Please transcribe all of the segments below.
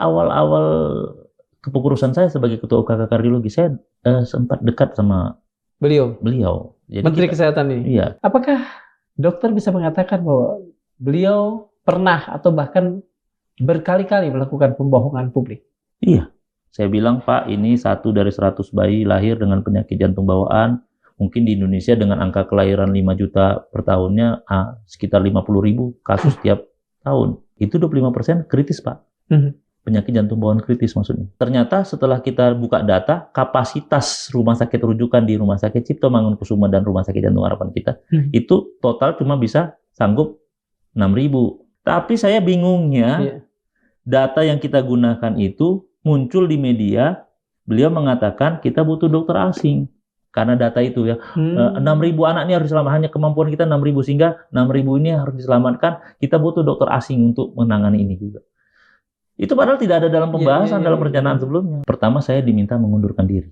awal-awal kepengurusan saya sebagai ketua UKK kardiologi, saya sempat dekat sama Beliau, Jadi Menteri Kesehatan ini. Iya. Apakah dokter bisa mengatakan bahwa beliau pernah atau bahkan berkali-kali melakukan pembohongan publik? Iya. Saya bilang, Pak, ini 1 dari 100 bayi lahir dengan penyakit jantung bawaan. Mungkin di Indonesia dengan angka kelahiran 5 juta per tahunnya, sekitar 50.000 kasus tiap tahun. Itu 25% kritis, Pak. Penyakit jantung bawaan kritis maksudnya. Ternyata setelah kita buka data, kapasitas rumah sakit rujukan di Rumah Sakit Cipto Mangunkusumo dan Rumah Sakit Jantung Harapan kita, itu total cuma bisa sanggup 6.000. Tapi saya bingungnya, data yang kita gunakan itu muncul di media, beliau mengatakan kita butuh dokter asing. Karena data itu ya, 6.000 anak ini harus diselamatkan, hanya kemampuan kita 6.000, sehingga 6.000 ini harus diselamatkan, kita butuh dokter asing untuk menangani ini juga. Itu padahal tidak ada dalam pembahasan, dalam perencanaan sebelumnya. Pertama saya diminta mengundurkan diri.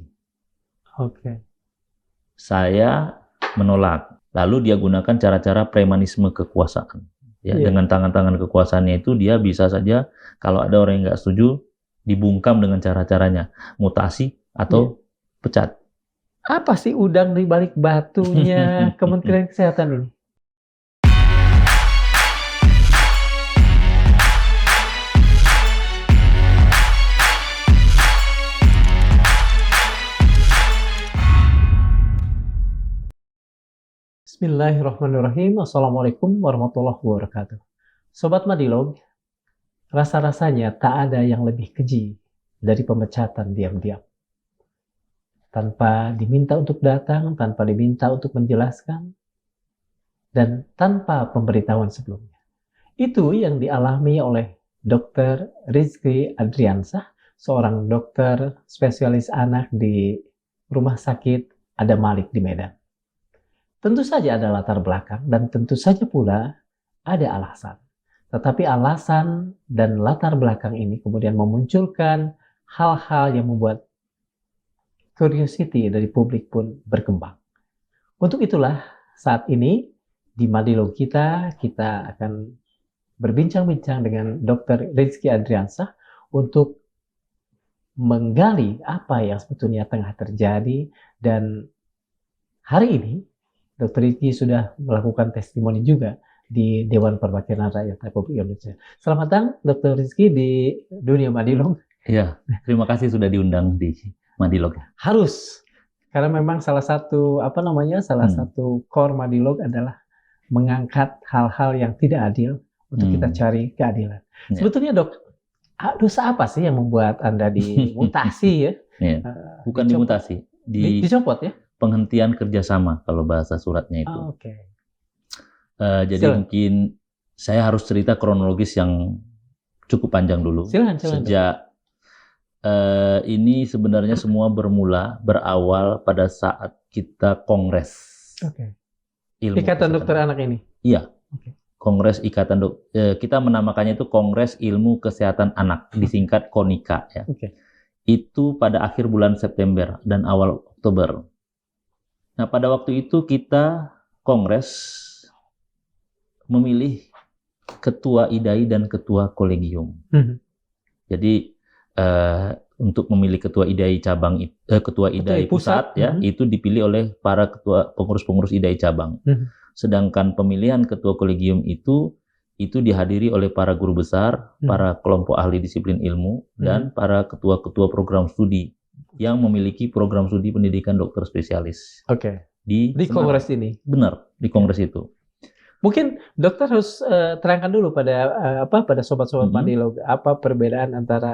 Saya menolak. Lalu dia gunakan cara-cara premanisme kekuasaan. Dengan tangan-tangan kekuasaannya itu dia bisa saja, kalau ada orang yang nggak setuju, dibungkam dengan cara-caranya. Mutasi atau pecat. Apa sih udang di balik batunya Kementerian Kesehatan ini? Bismillahirrahmanirrahim. Assalamualaikum warahmatullahi wabarakatuh. Sobat Madilog, rasa-rasanya tak ada yang lebih keji dari pemecatan diam-diam. Tanpa diminta untuk datang, tanpa diminta untuk menjelaskan, dan tanpa pemberitahuan sebelumnya. Itu yang dialami oleh Dr. Rizky Adriansah, seorang dokter spesialis anak di Rumah Sakit Adam Malik di Medan. Tentu saja ada latar belakang dan tentu saja pula ada alasan. Tetapi alasan dan latar belakang ini kemudian memunculkan hal-hal yang membuat curiosity dari publik pun berkembang. Untuk itulah saat ini di Madilog kita akan berbincang-bincang dengan Dr. Rizky Adriansah untuk menggali apa yang sebetulnya tengah terjadi. Dan hari ini Dr. Rizky sudah melakukan testimoni juga di Dewan Perwakilan Rakyat Republik Indonesia. Selamat datang Dr. Rizky di Dunia Madilog. Iya, terima kasih sudah diundang di Madilog. Harus, karena memang salah satu satu core Madilog adalah mengangkat hal-hal yang tidak adil untuk kita cari keadilan. Sebetulnya dok, dosa apa sih yang membuat Anda dimutasi ya? Bukan dimutasi, dicopot ya? Penghentian kerjasama kalau bahasa suratnya itu. Jadi mungkin saya harus cerita kronologis yang cukup panjang dulu. Silakan. Sejak ini sebenarnya semua berawal pada saat kita kongres. Ikatan Dokter Anak ini? Iya. Kongres Ikatan kita menamakannya itu Kongres Ilmu Kesehatan Anak, disingkat KONIKA ya. Itu pada akhir bulan September dan awal Oktober. Nah, pada waktu itu kita kongres memilih ketua IDAI dan ketua kolegium. Jadi untuk memilih ketua IDAI cabang, ketua IDAI pusat ya, itu dipilih oleh para ketua pengurus-pengurus IDAI cabang. Sedangkan pemilihan ketua kolegium itu dihadiri oleh para guru besar, para kelompok ahli disiplin ilmu, dan para ketua-ketua program studi yang memiliki program studi pendidikan dokter spesialis. Di kongres ini. Benar, di kongres itu. Mungkin dokter harus terangkan dulu pada sobat-sobat Madilog apa perbedaan antara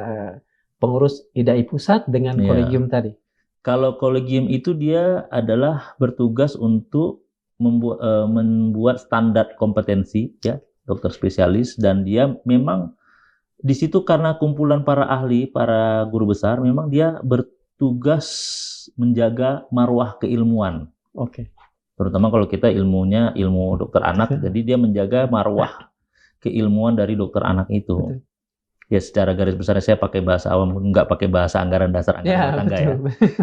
pengurus IDAI pusat dengan kolegium tadi. Kalau kolegium itu dia adalah bertugas untuk membuat standar kompetensi ya dokter spesialis, dan dia memang di situ karena kumpulan para ahli, para guru besar, memang dia bertugas menjaga marwah keilmuan. Terutama kalau kita ilmunya ilmu dokter anak, jadi dia menjaga marwah keilmuan dari dokter anak itu. Ya secara garis besar saya pakai bahasa awam, nggak pakai bahasa anggaran dasar anggaran rumah tangga ya,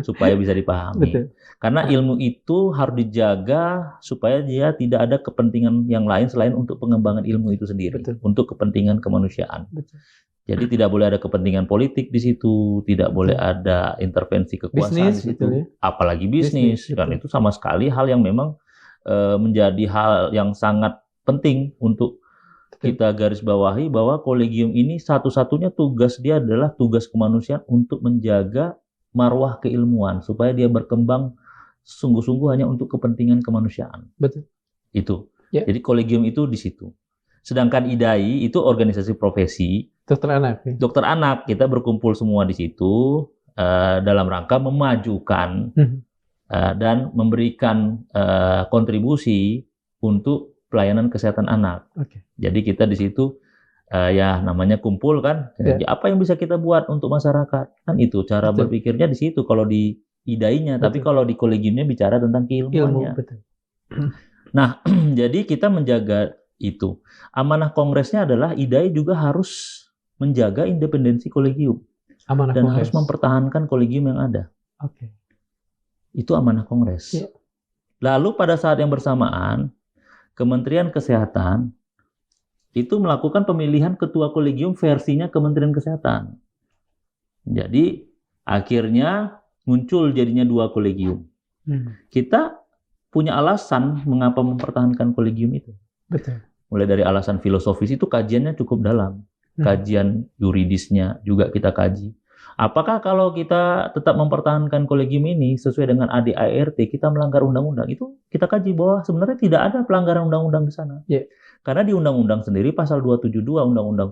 supaya bisa dipahami. Betul. Karena ilmu itu harus dijaga supaya dia tidak ada kepentingan yang lain selain untuk pengembangan ilmu itu sendiri, Betul. untuk kepentingan kemanusiaan. Betul. Jadi tidak boleh ada kepentingan politik di situ, tidak boleh ada intervensi kekuasaan Bisnis, di situ, betul ya. apalagi bisnis. Bisnis, Kan betul. itu sama sekali hal yang memang menjadi hal yang sangat penting untuk kita garis bawahi bahwa kolegium ini satu-satunya tugas dia adalah tugas kemanusiaan untuk menjaga marwah keilmuan supaya dia berkembang sungguh-sungguh hanya untuk kepentingan kemanusiaan. Betul. Itu. Ya. Jadi kolegium itu di situ. Sedangkan IDAI itu organisasi profesi Dokter anak. Ya. dokter anak. Kita berkumpul semua di situ dalam rangka memajukan dan memberikan kontribusi untuk pelayanan kesehatan anak. Oke. Jadi kita di situ ya namanya kumpul kan. Ya. Apa yang bisa kita buat untuk masyarakat? Kan itu cara Betul. berpikirnya di situ kalau di IDAI-nya, tapi kalau di kolegiumnya bicara tentang keilmuannya. Ilmu, betul. Nah, jadi kita menjaga itu. Amanah kongresnya adalah IDAI juga harus menjaga independensi kolegium Amanah dan kongres. harus mempertahankan kolegium yang ada. Oke. Itu amanah kongres. Ya. Lalu pada saat yang bersamaan Kementerian Kesehatan itu melakukan pemilihan ketua kolegium versinya Kementerian Kesehatan. Jadi akhirnya muncul jadinya 2 kolegium. Kita punya alasan mengapa mempertahankan kolegium itu. Betul. Mulai dari alasan filosofis itu kajiannya cukup dalam. Kajian yuridisnya juga kita kaji. Apakah kalau kita tetap mempertahankan kolegium ini sesuai dengan ADART, kita melanggar undang-undang? Itu kita kaji bahwa sebenarnya tidak ada pelanggaran undang-undang di sana. Yeah. Karena di undang-undang sendiri pasal 272 Undang-Undang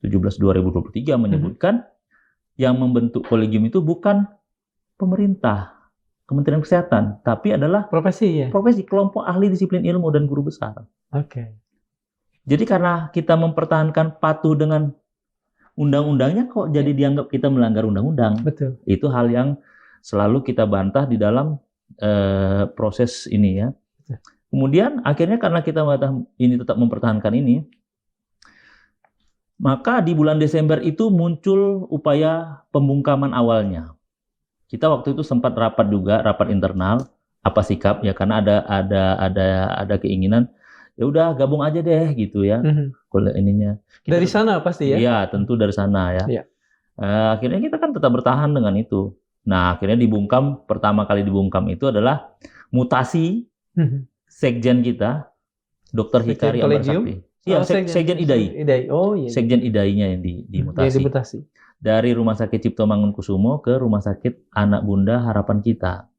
17/2023 menyebutkan yang membentuk kolegium itu bukan pemerintah, Kementerian Kesehatan, tapi adalah profesi ya. Profesi kelompok ahli disiplin ilmu dan guru besar. Oke. Jadi karena kita mempertahankan patuh dengan undang-undangnya kok jadi dianggap kita melanggar undang-undang. Betul. Itu hal yang selalu kita bantah di dalam proses ini ya. Betul. Kemudian akhirnya karena kita ini tetap mempertahankan ini, maka di bulan Desember itu muncul upaya pembungkaman awalnya. Kita waktu itu sempat rapat juga, rapat internal, apa sikap ya, karena ada keinginan ya udah gabung aja deh gitu ya. Kalau ininya dari sana pasti ya? Iya, tentu dari sana ya. Iya. Akhirnya kita kan tetap bertahan dengan itu. Nah, akhirnya dibungkam, pertama kali dibungkam itu adalah mutasi sekjen kita, Dr. Hikari Ambarsakti. Iya, sekjen IDAI. Oh iya. Sekjen IDAI-nya yang dimutasi. Dimutasi. Dari Rumah Sakit Cipto Mangunkusumo ke Rumah Sakit Anak Bunda Harapan Kita.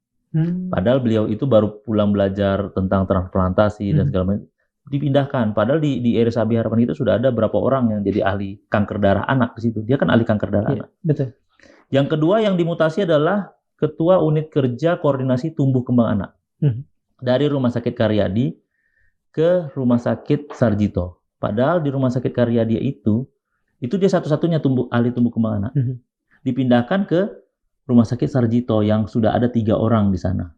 Padahal beliau itu baru pulang belajar tentang transplantasi dan segala macam. Dipindahkan. Padahal di RSAB Harapan Kita sudah ada berapa orang yang jadi ahli kanker darah anak di situ. Dia kan ahli kanker darah anak. Betul. Yang kedua yang dimutasi adalah Ketua Unit Kerja Koordinasi Tumbuh Kembang Anak. Dari Rumah Sakit Karyadi ke Rumah Sakit Sarjito. Padahal di Rumah Sakit Karyadi itu dia satu-satunya ahli tumbuh kembang anak. Dipindahkan ke Rumah Sakit Sarjito yang sudah ada 3 orang di sana.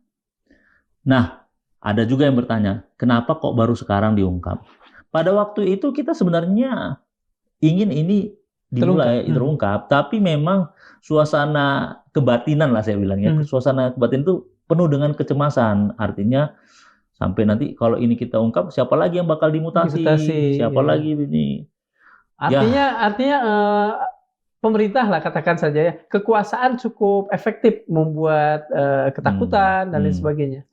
Nah, ada juga yang bertanya, kenapa kok baru sekarang diungkap? Pada waktu itu kita sebenarnya ingin ini dimulai terungkap, tapi memang suasana kebatinan lah saya bilangnya. Suasana kebatinan itu penuh dengan kecemasan. Artinya sampai nanti kalau ini kita ungkap, siapa lagi yang bakal dimutasi? Siapa lagi ini? Artinya pemerintah lah katakan saja ya, kekuasaan cukup efektif membuat ketakutan dan lain sebagainya.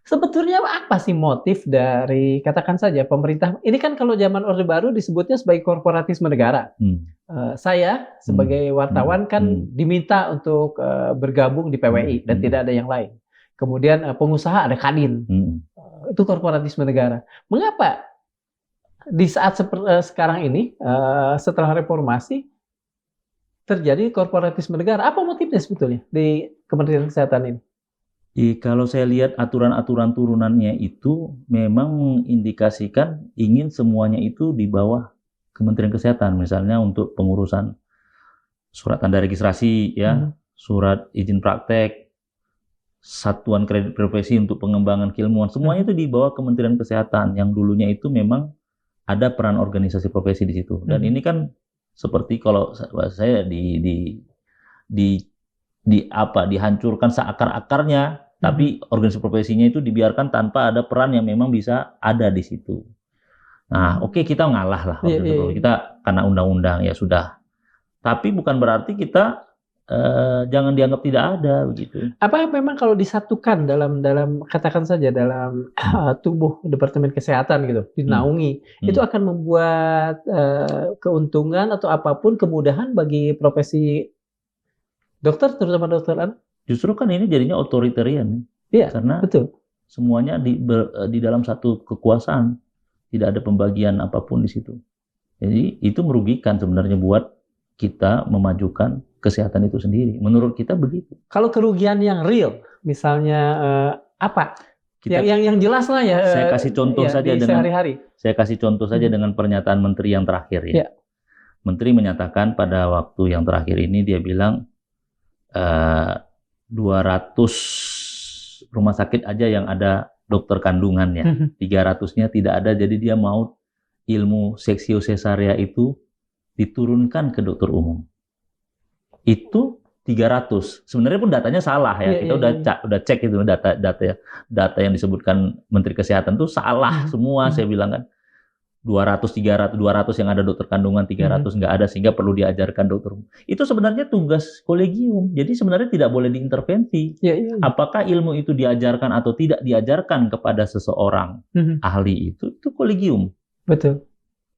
Sebetulnya apa sih motif dari, katakan saja, pemerintah? Ini kan kalau zaman Orde Baru disebutnya sebagai korporatisme negara. Saya sebagai wartawan kan diminta untuk bergabung di PWI dan tidak ada yang lain. Kemudian pengusaha ada Kadin. Itu korporatisme negara. Mengapa di saat sekarang ini, setelah reformasi, terjadi korporatisme negara? Apa motifnya sebetulnya di Kementerian Kesehatan ini? Kalau saya lihat aturan-aturan turunannya itu memang mengindikasikan ingin semuanya itu di bawah Kementerian Kesehatan. Misalnya untuk pengurusan surat tanda registrasi, ya, surat izin praktek, satuan kredit profesi untuk pengembangan keilmuan, semuanya itu di bawah Kementerian Kesehatan. Yang dulunya itu memang ada peran organisasi profesi di situ. Dan ini kan Seperti kalau saya dihancurkan seakar-akarnya, tapi organisasi profesinya itu dibiarkan tanpa ada peran yang memang bisa ada di situ. Nah, oke, kita ngalah lah, kita karena undang-undang ya sudah. Tapi bukan berarti kita jangan dianggap tidak ada begitu. Apa memang kalau disatukan dalam katakan saja dalam tubuh Departemen Kesehatan gitu, dinaungi, itu akan membuat keuntungan atau apapun kemudahan bagi profesi dokter, terutama dokter anak? Justru kan ini jadinya otoritarian. Iya, karena betul. Semuanya di dalam satu kekuasaan, tidak ada pembagian apapun di situ. Jadi itu merugikan sebenarnya buat kita memajukan kesehatan itu sendiri. Menurut kita begitu. Kalau kerugian yang real, misalnya apa? Yang jelas lah ya. Saya kasih contoh saja dengan sehari-hari. Saya kasih contoh saja dengan pernyataan Menteri yang terakhir ya. Menteri menyatakan pada waktu yang terakhir ini dia bilang 200 rumah sakit aja yang ada dokter kandungannya, 300-nya tidak ada. Jadi dia mau ilmu seksio sesarea itu diturunkan ke dokter umum. Itu 300. Sebenarnya pun datanya salah ya. Kita udah cek itu data yang disebutkan Menteri Kesehatan itu salah semua. Saya bilang kan 200 yang ada dokter kandungan, 300 nggak ada, sehingga perlu diajarkan dokter umum. Itu sebenarnya tugas kolegium. Jadi sebenarnya tidak boleh diintervensi. Apakah ilmu itu diajarkan atau tidak diajarkan kepada seseorang ahli itu kolegium. Betul.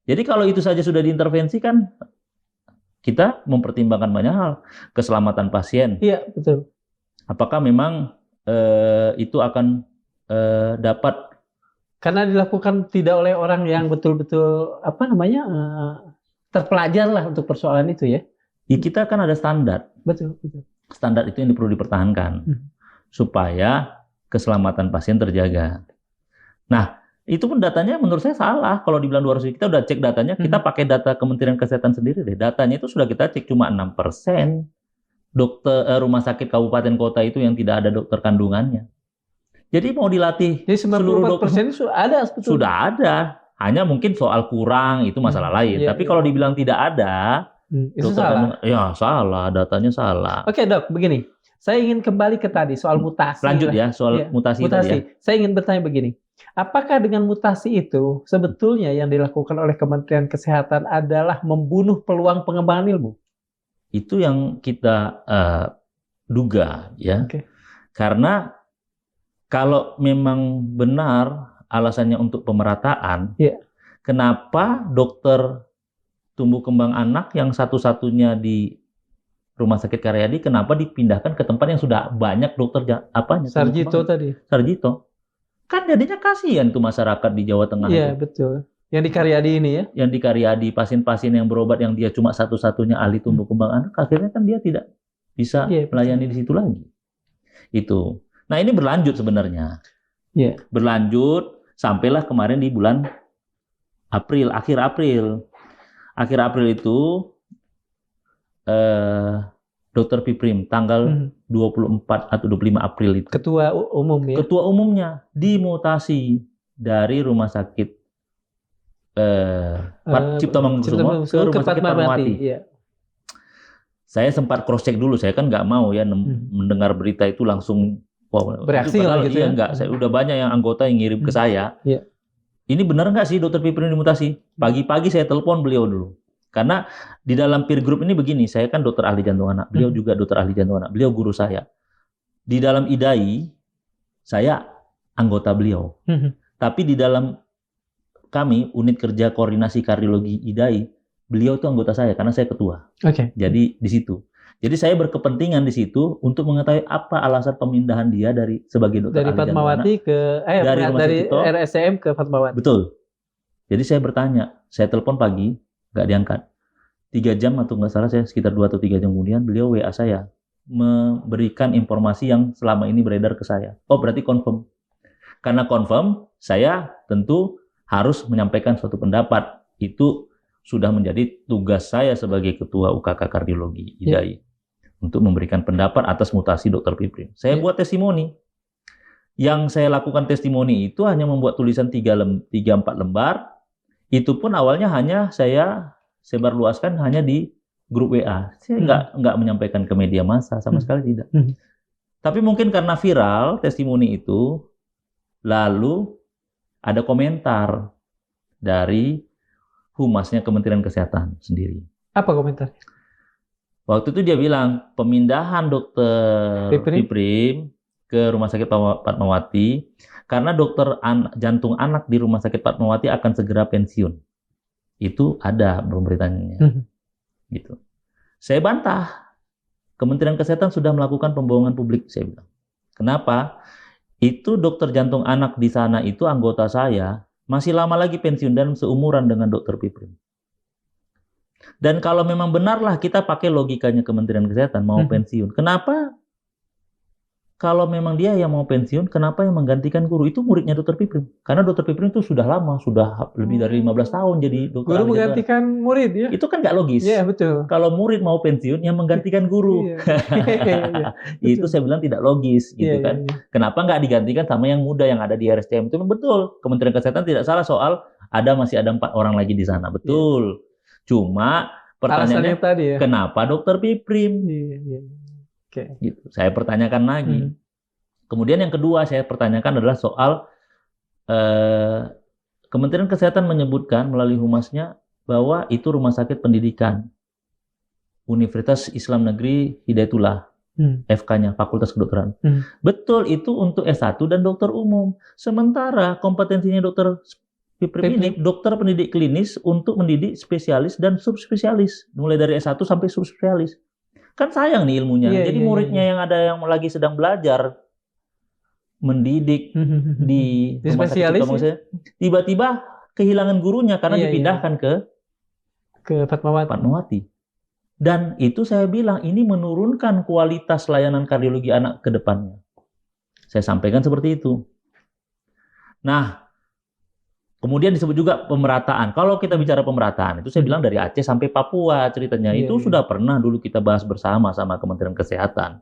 Jadi kalau itu saja sudah diintervensi kan kita mempertimbangkan banyak hal, keselamatan pasien. Iya, betul. Apakah memang itu akan dapat, karena dilakukan tidak oleh orang yang betul-betul terpelajar lah untuk persoalan itu ya. Kita kan ada standar. Betul, betul. Standar itu yang perlu dipertahankan supaya keselamatan pasien terjaga. Nah, itu pun datanya menurut saya salah. Kalau dibilang 200, kita udah cek datanya, kita pakai data Kementerian Kesehatan sendiri deh. Datanya itu sudah kita cek cuma 6% rumah sakit kabupaten kota itu yang tidak ada dokter kandungannya. Jadi mau dilatih. Jadi 94% itu sudah ada sebetulnya. Sudah ada. Hanya mungkin soal kurang itu masalah lain. Tapi kalau dibilang tidak ada, itu salah. Ya salah, datanya salah. Oke dok, begini. Saya ingin kembali ke tadi soal mutasi. Lanjut ya soal mutasi tadi ya. Saya ingin bertanya begini. Apakah dengan mutasi itu sebetulnya yang dilakukan oleh Kementerian Kesehatan adalah membunuh peluang pengembangan ilmu? Itu yang kita duga ya. Karena kalau memang benar alasannya untuk pemerataan, kenapa dokter tumbuh kembang anak yang satu-satunya di Rumah Sakit Karyadi, kenapa dipindahkan ke tempat yang sudah banyak dokter Sarjito tadi. Sarjito. Kan jadinya kasihan tuh masyarakat di Jawa Tengah. Iya, betul. Yang di Karyadi ini ya. Yang di Karyadi, pasien-pasien yang berobat yang dia cuma satu-satunya ahli tumbuh kembang anak, akhirnya kan dia tidak bisa melayani di situ lagi. Itu. Nah, ini berlanjut sebenarnya. Berlanjut sampailah kemarin di bulan April, akhir April. Akhir April itu Dr. Piprim tanggal 24 atau 25 April itu. Ketua umum ya. Ketua umumnya dimutasi dari Rumah Sakit Cipto Mangunkusumo ke Rumah Sakit Fatmawati. Saya sempat cross check dulu, saya kan nggak mau ya mendengar berita itu langsung bereaksi lah gitu ya. Enggak, saya udah banyak yang anggota yang ngirim ke saya. Ini benar nggak sih Dr. Piprim dimutasi? Pagi-pagi saya telepon beliau dulu. Karena di dalam peer group ini begini, saya kan dokter ahli jantung anak, beliau juga dokter ahli jantung anak, beliau guru saya. Di dalam IDAI, saya anggota beliau. Tapi di dalam kami, unit kerja koordinasi kardiologi IDAI, beliau itu anggota saya, karena saya ketua. Jadi di situ. Jadi saya berkepentingan di situ untuk mengetahui apa alasan pemindahan dia dari sebagai dokter ahli jantung anak. Dari RSCM ke Fatmawati. Betul. Jadi saya bertanya, saya telepon pagi, nggak diangkat. 3 jam atau nggak salah saya sekitar 2 atau 3 jam kemudian beliau WA saya memberikan informasi yang selama ini beredar ke saya. Oh berarti confirm. Karena confirm, saya tentu harus menyampaikan suatu pendapat. Itu sudah menjadi tugas saya sebagai ketua UKK Kardiologi IDAI untuk memberikan pendapat atas mutasi Dr. Piprim. Saya buat testimoni. Yang saya lakukan testimoni itu hanya membuat tulisan 3-4 lembar. Itu pun awalnya hanya saya sebarluaskan hanya di grup WA. Saya nggak menyampaikan ke media massa sama sekali tidak. Tapi mungkin karena viral testimoni itu, lalu ada komentar dari humasnya Kementerian Kesehatan sendiri. Apa komentarnya? Waktu itu dia bilang pemindahan dokter Piprim ke Rumah Sakit Fatmawati karena dokter jantung anak di Rumah Sakit Fatmawati akan segera pensiun. Itu ada pemberitaannya. Gitu. Saya bantah. Kementerian Kesehatan sudah melakukan pembohongan publik, saya bilang. Kenapa? Itu dokter jantung anak di sana itu anggota saya masih lama lagi pensiun dan seumuran dengan dokter Piprim. Dan kalau memang benarlah kita pakai logikanya Kementerian Kesehatan mau pensiun, kenapa kalau memang dia yang mau pensiun, kenapa yang menggantikan guru? Itu muridnya dokter Piprim. Karena dokter Piprim itu sudah lama, sudah lebih dari 15 tahun jadi dokter. Guru menggantikan murid ya? Itu kan nggak logis. Iya, betul. Kalau murid mau pensiun, yang menggantikan guru. Itu saya bilang tidak logis gitu kan. Kenapa nggak digantikan sama yang muda yang ada di RSCM? Itu betul. Kementerian Kesehatan tidak salah soal masih ada 4 orang lagi di sana. Betul. Cuma pertanyaannya tadi ya? Kenapa dokter Piprim? Gitu. Saya pertanyakan lagi. Kemudian yang kedua saya pertanyakan adalah soal Kementerian Kesehatan menyebutkan melalui humasnya bahwa itu rumah sakit pendidikan Universitas Islam Negeri Hidayatullah, FK-nya Fakultas Kedokteran. Betul, itu untuk S1 dan dokter umum. Sementara kompetensinya dokter Piprim ini dokter pendidik klinis untuk mendidik spesialis dan subspesialis, mulai dari S1 sampai subspesialis. Kan sayang nih ilmunya. Jadi muridnya yang ada yang lagi sedang belajar mendidik di rumah sakit itu, tiba-tiba kehilangan gurunya karena dipindahkan ke Fatmawati. Dan itu saya bilang ini menurunkan kualitas layanan kardiologi anak ke depannya. Saya sampaikan seperti itu. Nah, kemudian disebut juga pemerataan. Kalau kita bicara pemerataan, itu saya bilang dari Aceh sampai Papua ceritanya. Itu sudah pernah dulu kita bahas bersama sama Kementerian Kesehatan.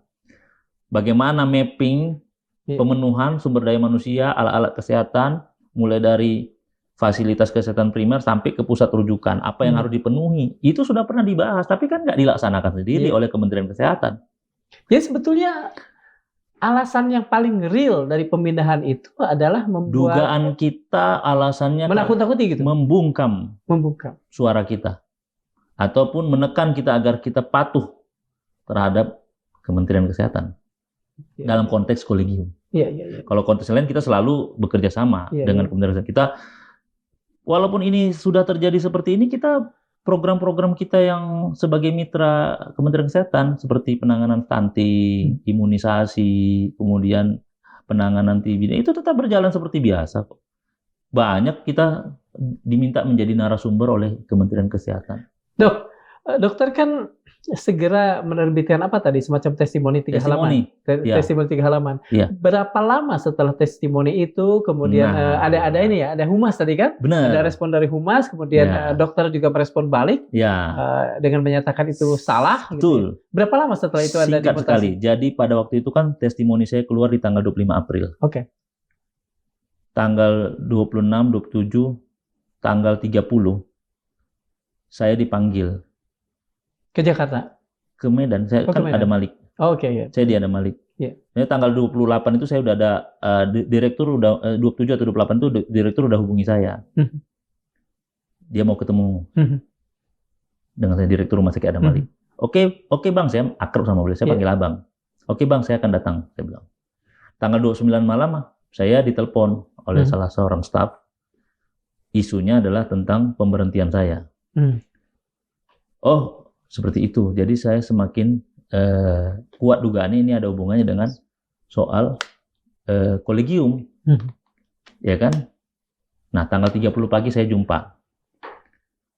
Bagaimana mapping pemenuhan sumber daya manusia, alat-alat kesehatan, mulai dari fasilitas kesehatan primer sampai ke pusat rujukan. Apa yang harus dipenuhi. Itu sudah pernah dibahas, tapi kan nggak dilaksanakan sendiri oleh Kementerian Kesehatan. Ya sebetulnya alasan yang paling real dari pemindahan itu adalah membuat dugaan kita alasannya menakut-nakuti gitu, membungkam suara kita ataupun menekan kita agar kita patuh terhadap Kementerian Kesehatan dalam konteks kolegium. Kalau konteks lain kita selalu bekerja sama dengan Kementerian Kesehatan. Kita walaupun ini sudah terjadi seperti ini, kita program-program kita yang sebagai mitra Kementerian Kesehatan seperti penanganan stunting, imunisasi, kemudian penanganan TB, itu tetap berjalan seperti biasa kok. Banyak kita diminta menjadi narasumber oleh Kementerian Kesehatan. Dokter kan segera menerbitkan apa tadi, semacam testimoni 3 halaman. Testimoni 3 halaman. Berapa lama setelah testimoni itu kemudian ada ini ya, ada humas tadi kan? Benar. Ada respon dari humas, kemudian dokter juga merespon balik dengan menyatakan itu salah. Betul. Gitu. Berapa lama setelah itu ada dimutasi? Sekali. Jadi pada waktu itu kan testimoni saya keluar di tanggal 25 April. Tanggal 26, 27, tanggal 30 saya dipanggil ke Jakarta? Ke Medan. Saya kan ada Malik. Saya di ada Malik. Jadi tanggal 28 itu saya udah ada direktur udah 27 atau 28 itu direktur udah hubungi saya. Dia mau ketemu dengan saya, direktur rumah sakit ada Malik. Oke Bang, saya akrab sama beliau. Saya panggil Abang. Oke Bang, saya akan datang, saya bilang. Tanggal 29 malam saya ditelepon oleh salah seorang staf. Isunya adalah tentang pemberhentian saya. Oh, seperti itu. Jadi saya semakin kuat dugaannya ini ada hubungannya dengan soal kolegium. Ya kan? Nah, tanggal 30 pagi saya jumpa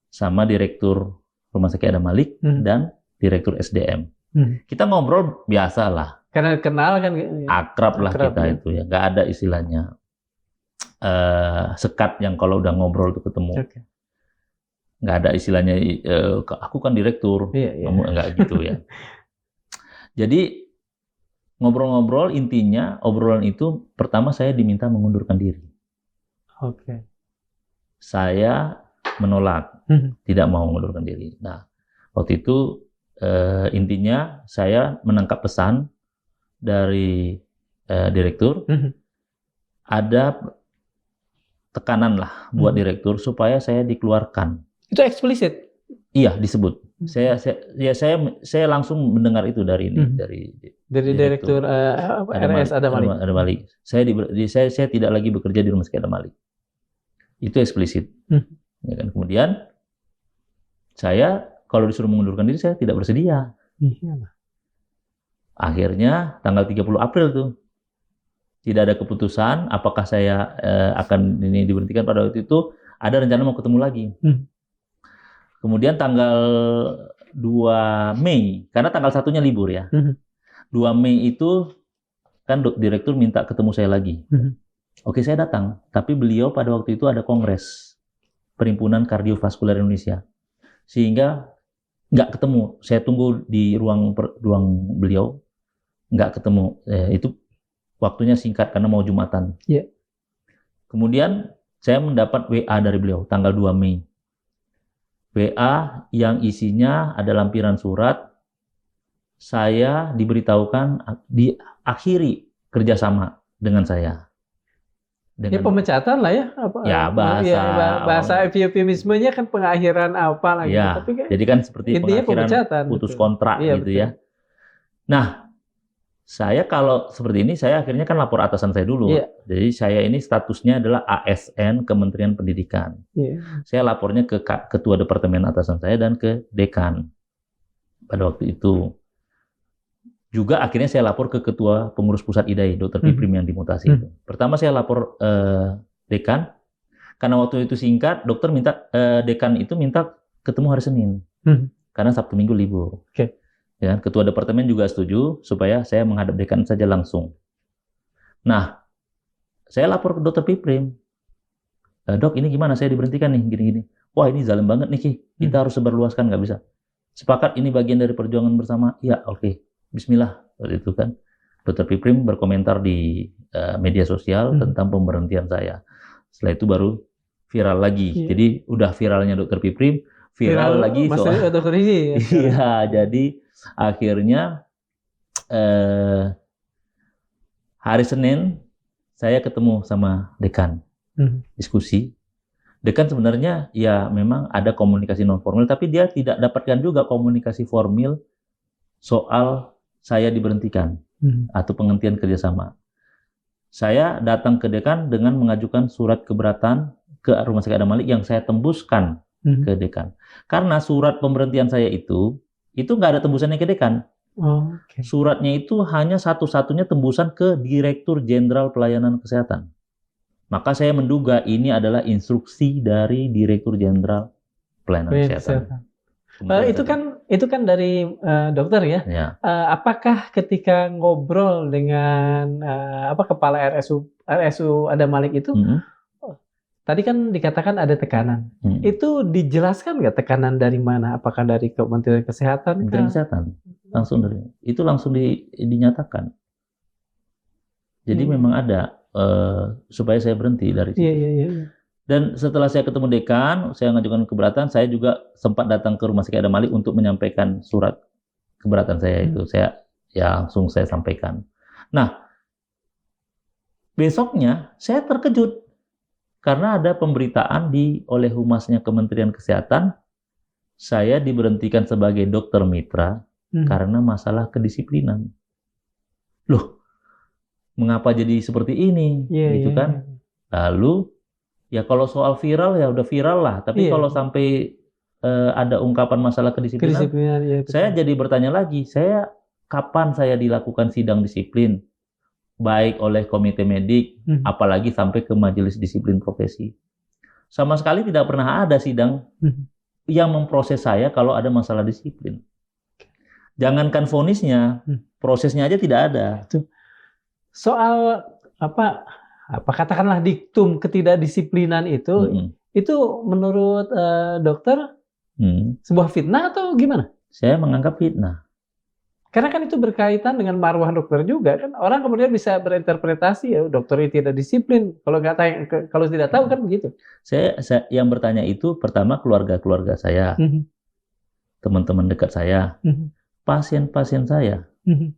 sama direktur Rumah Sakit Adam Malik dan direktur SDM. Kita ngobrol biasa lah. Karena kenal kan. Akrab lah kita itu ya. Nggak ada istilahnya sekat yang kalau udah ngobrol tuh ketemu. Nggak ada istilahnya, aku kan direktur, kamu nggak gitu ya. Jadi ngobrol-ngobrol, intinya obrolan itu pertama saya diminta mengundurkan diri. Saya menolak, tidak mau mengundurkan diri. Nah, waktu itu intinya saya menangkap pesan dari direktur, ada tekanan lah buat direktur supaya saya dikeluarkan. Itu eksplisit? Iya, disebut. Saya langsung mendengar itu dari direktur RS Adam Malik. Saya tidak lagi bekerja di Rumah Sakit Adam Malik. Itu eksplisit. Ya kan? Kemudian saya kalau disuruh mengundurkan diri saya tidak bersedia. Akhirnya tanggal 30 April tuh tidak ada keputusan apakah saya akan ini diberhentikan. Pada waktu itu ada rencana mau ketemu lagi. Kemudian tanggal 2 Mei, karena tanggal 1-nya libur ya. 2 Mei itu kan direktur minta ketemu saya lagi. Oke, saya datang. Tapi beliau pada waktu itu ada kongres Perhimpunan Kardiovaskular Indonesia. Sehingga nggak ketemu. Saya tunggu di ruang beliau. Nggak ketemu. Itu waktunya singkat karena mau Jumatan. Yeah. Kemudian saya mendapat WA dari beliau tanggal 2 Mei. WA yang isinya ada lampiran surat, saya diberitahukan diakhiri kerjasama dengan saya. Ya pemecatan lah ya? Ya bahasa eufemismenya kan pengakhiran apa lah gitu. Ya, tapi jadi kan seperti pengakhiran putus kontrak gitu betul. Ya. Nah, saya kalau seperti ini, saya akhirnya kan lapor atasan saya dulu. Jadi saya ini statusnya adalah ASN Kementerian Pendidikan. Saya lapornya ke ketua departemen atasan saya dan ke dekan pada waktu itu. Juga akhirnya saya lapor ke ketua pengurus pusat IDAI, Dr. Piprim yang dimutasi itu. Pertama saya lapor dekan, karena waktu itu singkat, dekan itu minta ketemu hari Senin, karena Sabtu Minggu libur. Ya, ketua departemen juga setuju supaya saya menghadap dekan saja langsung. Nah, saya lapor ke Dr. Piprim, dok ini gimana saya diberhentikan nih gini-gini. Wah ini zalim banget nih Ki, kita harus sebarluaskan, nggak bisa. Sepakat ini bagian dari perjuangan bersama. Ya oke. Bismillah, itu kan. Dr. Piprim berkomentar di media sosial tentang pemberhentian saya. Setelah itu baru viral lagi. Jadi udah viralnya Dr. Piprim, viral lagi soal. Iya, jadi akhirnya hari Senin saya ketemu sama dekan, diskusi. Dekan sebenarnya ya memang ada komunikasi non formal, tapi dia tidak dapatkan juga komunikasi formal soal saya diberhentikan atau penghentian kerjasama. Saya datang ke dekan dengan mengajukan surat keberatan ke Rumah Sakit Adam Malik yang saya tembuskan ke dekan. Karena surat pemberhentian saya itu nggak ada tembusannya ke dekan. Suratnya itu hanya satu-satunya tembusan ke Direktur Jenderal Pelayanan Kesehatan. Maka saya menduga ini adalah instruksi dari Direktur Jenderal Pelayanan Kesehatan. Itu kan dari dokter ya. Apakah ketika ngobrol dengan kepala RSU Adam Malik itu, tadi kan dikatakan ada tekanan. Itu dijelaskan nggak tekanan dari mana? Apakah dari Kementerian Kesehatan? Kementerian Kesehatan langsung dinyatakan. Jadi memang ada supaya saya berhenti dari situ. Dan setelah saya ketemu dekan, saya mengajukan keberatan, saya juga sempat datang ke Rumah Sakit Adam Malik untuk menyampaikan surat keberatan saya itu. Langsung saya sampaikan. Nah, besoknya saya terkejut karena ada pemberitaan oleh humasnya Kementerian Kesehatan, saya diberhentikan sebagai dokter mitra karena masalah kedisiplinan. Loh, mengapa jadi seperti ini? Gitu kan? Lalu ya kalau soal viral ya udah viral lah, tapi kalau sampai ada ungkapan masalah kedisiplinan, saya jadi bertanya lagi, kapan saya dilakukan sidang disiplin, baik oleh komite medik, apalagi sampai ke majelis disiplin profesi. Sama sekali tidak pernah ada sidang yang memproses saya kalau ada masalah disiplin. Jangankan vonisnya, prosesnya aja tidak ada. Soal katakanlah diktum ketidakdisiplinan itu menurut dokter sebuah fitnah atau gimana? Saya menganggap fitnah. Karena kan itu berkaitan dengan marwah dokter juga kan. Orang kemudian bisa berinterpretasi ya dokter ini tidak disiplin. Kalau nggak tahu, kalau tidak tahu kan begitu. Saya yang bertanya itu pertama keluarga saya, teman-teman dekat saya, pasien-pasien saya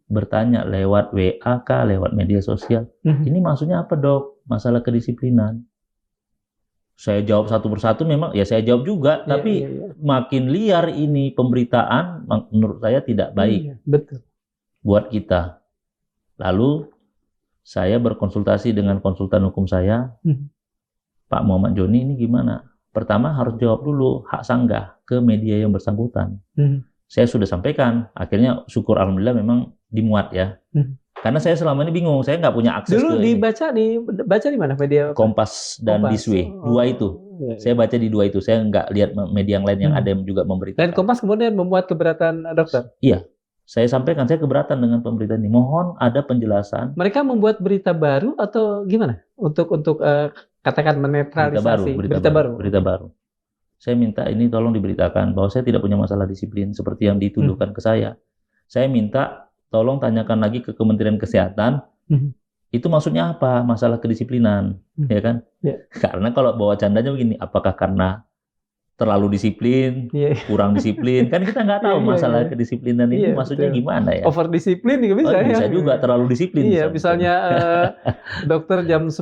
bertanya lewat WA kah, lewat media sosial. Ini maksudnya apa dok? Masalah kedisiplinan. Saya jawab satu persatu, memang ya saya jawab juga, tapi makin liar ini pemberitaan, menurut saya tidak baik betul. Buat kita. Lalu saya berkonsultasi dengan konsultan hukum saya, Pak Muhammad Joni, ini gimana? Pertama harus jawab dulu hak sanggah ke media yang bersangkutan. Saya sudah sampaikan, akhirnya syukur alhamdulillah memang dimuat ya. Karena saya selama ini bingung, saya nggak punya akses dulu ke baca di mana media? Kompas dan This Way, dua itu. Saya baca di dua itu, saya nggak lihat media yang lain yang ada yang juga memberitakan. Dan Kompas kemudian membuat keberatan dokter? Iya, saya sampaikan, saya keberatan dengan pemberitaan ini. Mohon ada penjelasan. Mereka membuat berita baru atau gimana? Untuk katakan menetralisasi berita baru. Saya minta ini tolong diberitakan bahwa saya tidak punya masalah disiplin seperti yang dituduhkan ke saya. Saya minta tolong tanyakan lagi ke Kementerian Kesehatan, itu maksudnya apa? Masalah kedisiplinan, ya kan? Karena kalau bawa candanya begini, apakah karena terlalu disiplin, kurang disiplin, kan kita nggak tahu masalah kedisiplinan ini maksudnya gimana ya? Over disiplin juga bisa ya? Bisa juga terlalu disiplin. Iya, misalnya dokter jam 10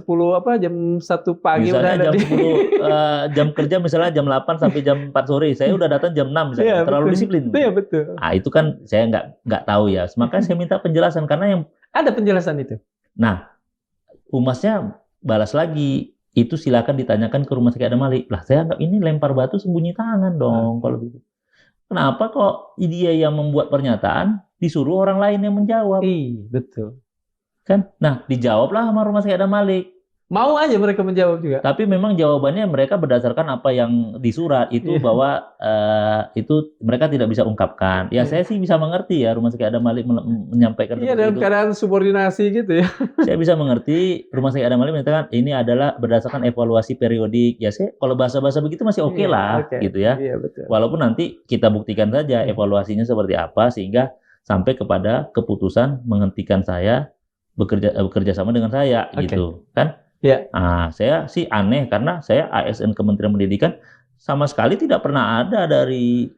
jam 1 pagi misalnya udah jam 10 jam kerja misalnya jam 8 sampai jam 4 sore, saya udah datang jam 6 misalnya, terlalu disiplin. Iya betul. Nah itu kan saya nggak tahu ya, makanya saya minta penjelasan karena yang ada penjelasan itu. Nah, umasnya balas lagi. Itu silakan ditanyakan ke Rumah Sakit Adam Malik. Lah saya anggap ini lempar batu sembunyi tangan dong kalau begitu. Kenapa kok dia yang membuat pernyataan disuruh orang lain yang menjawab? Betul. Kan? Nah, dijawablah sama Rumah Sakit Adam Malik. Mau aja mereka menjawab juga. Tapi memang jawabannya mereka berdasarkan apa yang di surat itu bahwa itu mereka tidak bisa ungkapkan. Ya saya sih bisa mengerti ya Rumah Sakit Adam Malik menyampaikan seperti itu. Dalam keadaan subordinasi gitu ya. Saya bisa mengerti Rumah Sakit Adam Malik menyatakan ini adalah berdasarkan evaluasi periodik. Ya saya kalau bahasa-bahasa begitu masih oke lah gitu ya. Iya, betul. Walaupun nanti kita buktikan saja evaluasinya seperti apa sehingga sampai kepada keputusan menghentikan saya bekerja sama dengan saya gitu kan. Ya. Nah, saya sih aneh karena saya ASN Kementerian Pendidikan sama sekali tidak pernah ada dari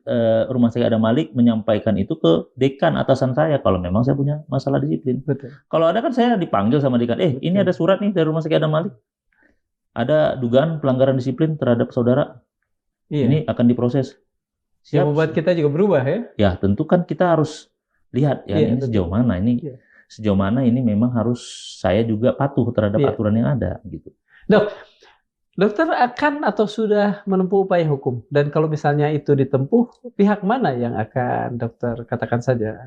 Rumah Sakit Adam Malik menyampaikan itu ke dekan atasan saya kalau memang saya punya masalah disiplin. Betul. Kalau ada kan saya dipanggil sama dekan, ini ada surat nih dari Rumah Sakit Adam Malik. Ada dugaan pelanggaran disiplin terhadap saudara. Ini akan diproses. Yang membuat kita juga berubah ya? Ya, tentu kan kita harus lihat ya ini sejauh mana ini. Sejauh mana ini memang harus saya juga patuh terhadap aturan yang ada gitu. Dok, dokter akan atau sudah menempuh upaya hukum, dan kalau misalnya itu ditempuh, pihak mana yang akan dokter katakan saja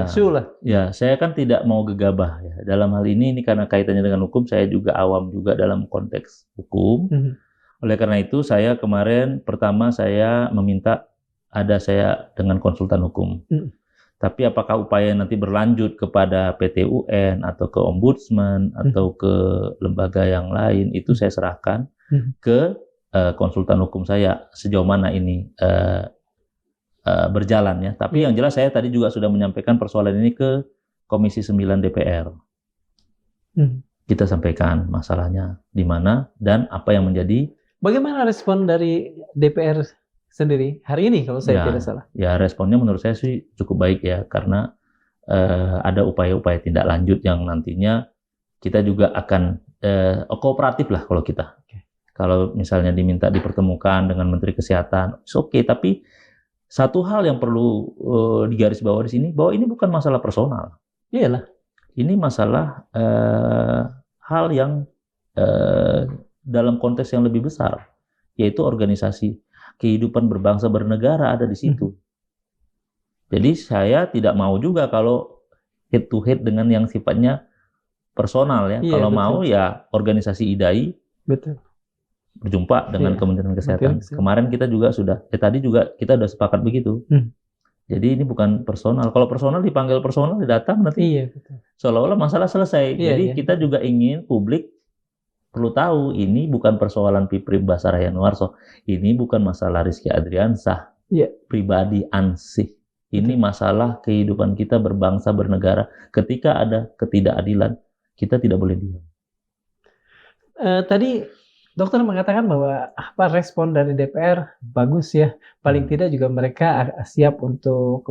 sue lah? Ya, saya kan tidak mau gegabah ya dalam hal ini karena kaitannya dengan hukum, saya juga awam juga dalam konteks hukum. Oleh karena itu saya kemarin pertama saya meminta ada saya dengan konsultan hukum. Tapi apakah upaya nanti berlanjut kepada PT UN atau ke Ombudsman atau ke lembaga yang lain itu saya serahkan ke konsultan hukum saya sejauh mana ini berjalan ya. Tapi yang jelas saya tadi juga sudah menyampaikan persoalan ini ke Komisi 9 DPR. Kita sampaikan masalahnya di mana dan apa yang menjadi. Bagaimana respon dari DPR sendiri hari ini kalau saya tidak salah? Ya responnya menurut saya sih cukup baik ya karena ada upaya-upaya tindak lanjut yang nantinya kita juga akan kooperatif lah kalau kita. Kalau misalnya diminta dipertemukan dengan Menteri Kesehatan, oke. Tapi satu hal yang perlu digarisbawahi di sini bahwa ini bukan masalah personal. Iyalah. Ini masalah hal yang dalam konteks yang lebih besar, yaitu organisasi. Kehidupan berbangsa bernegara ada di situ. Jadi saya tidak mau juga kalau head to head dengan yang sifatnya personal ya. Kalau mau ya organisasi IDAI berjumpa dengan Kementerian Kesehatan. Kemarin kita juga sudah, tadi juga kita sudah sepakat begitu. Jadi ini bukan personal. Kalau personal dipanggil personal, datang nanti seolah-olah masalah selesai. Jadi kita juga ingin publik perlu tahu ini bukan persoalan Piprim Basarah Yanuarso, ini bukan masalah Rizky Adriansah pribadi ansih, Ini masalah kehidupan kita berbangsa, bernegara. Ketika ada ketidakadilan, kita tidak boleh diam. Tadi dokter mengatakan bahwa respon dari DPR bagus ya. Paling tidak juga mereka siap untuk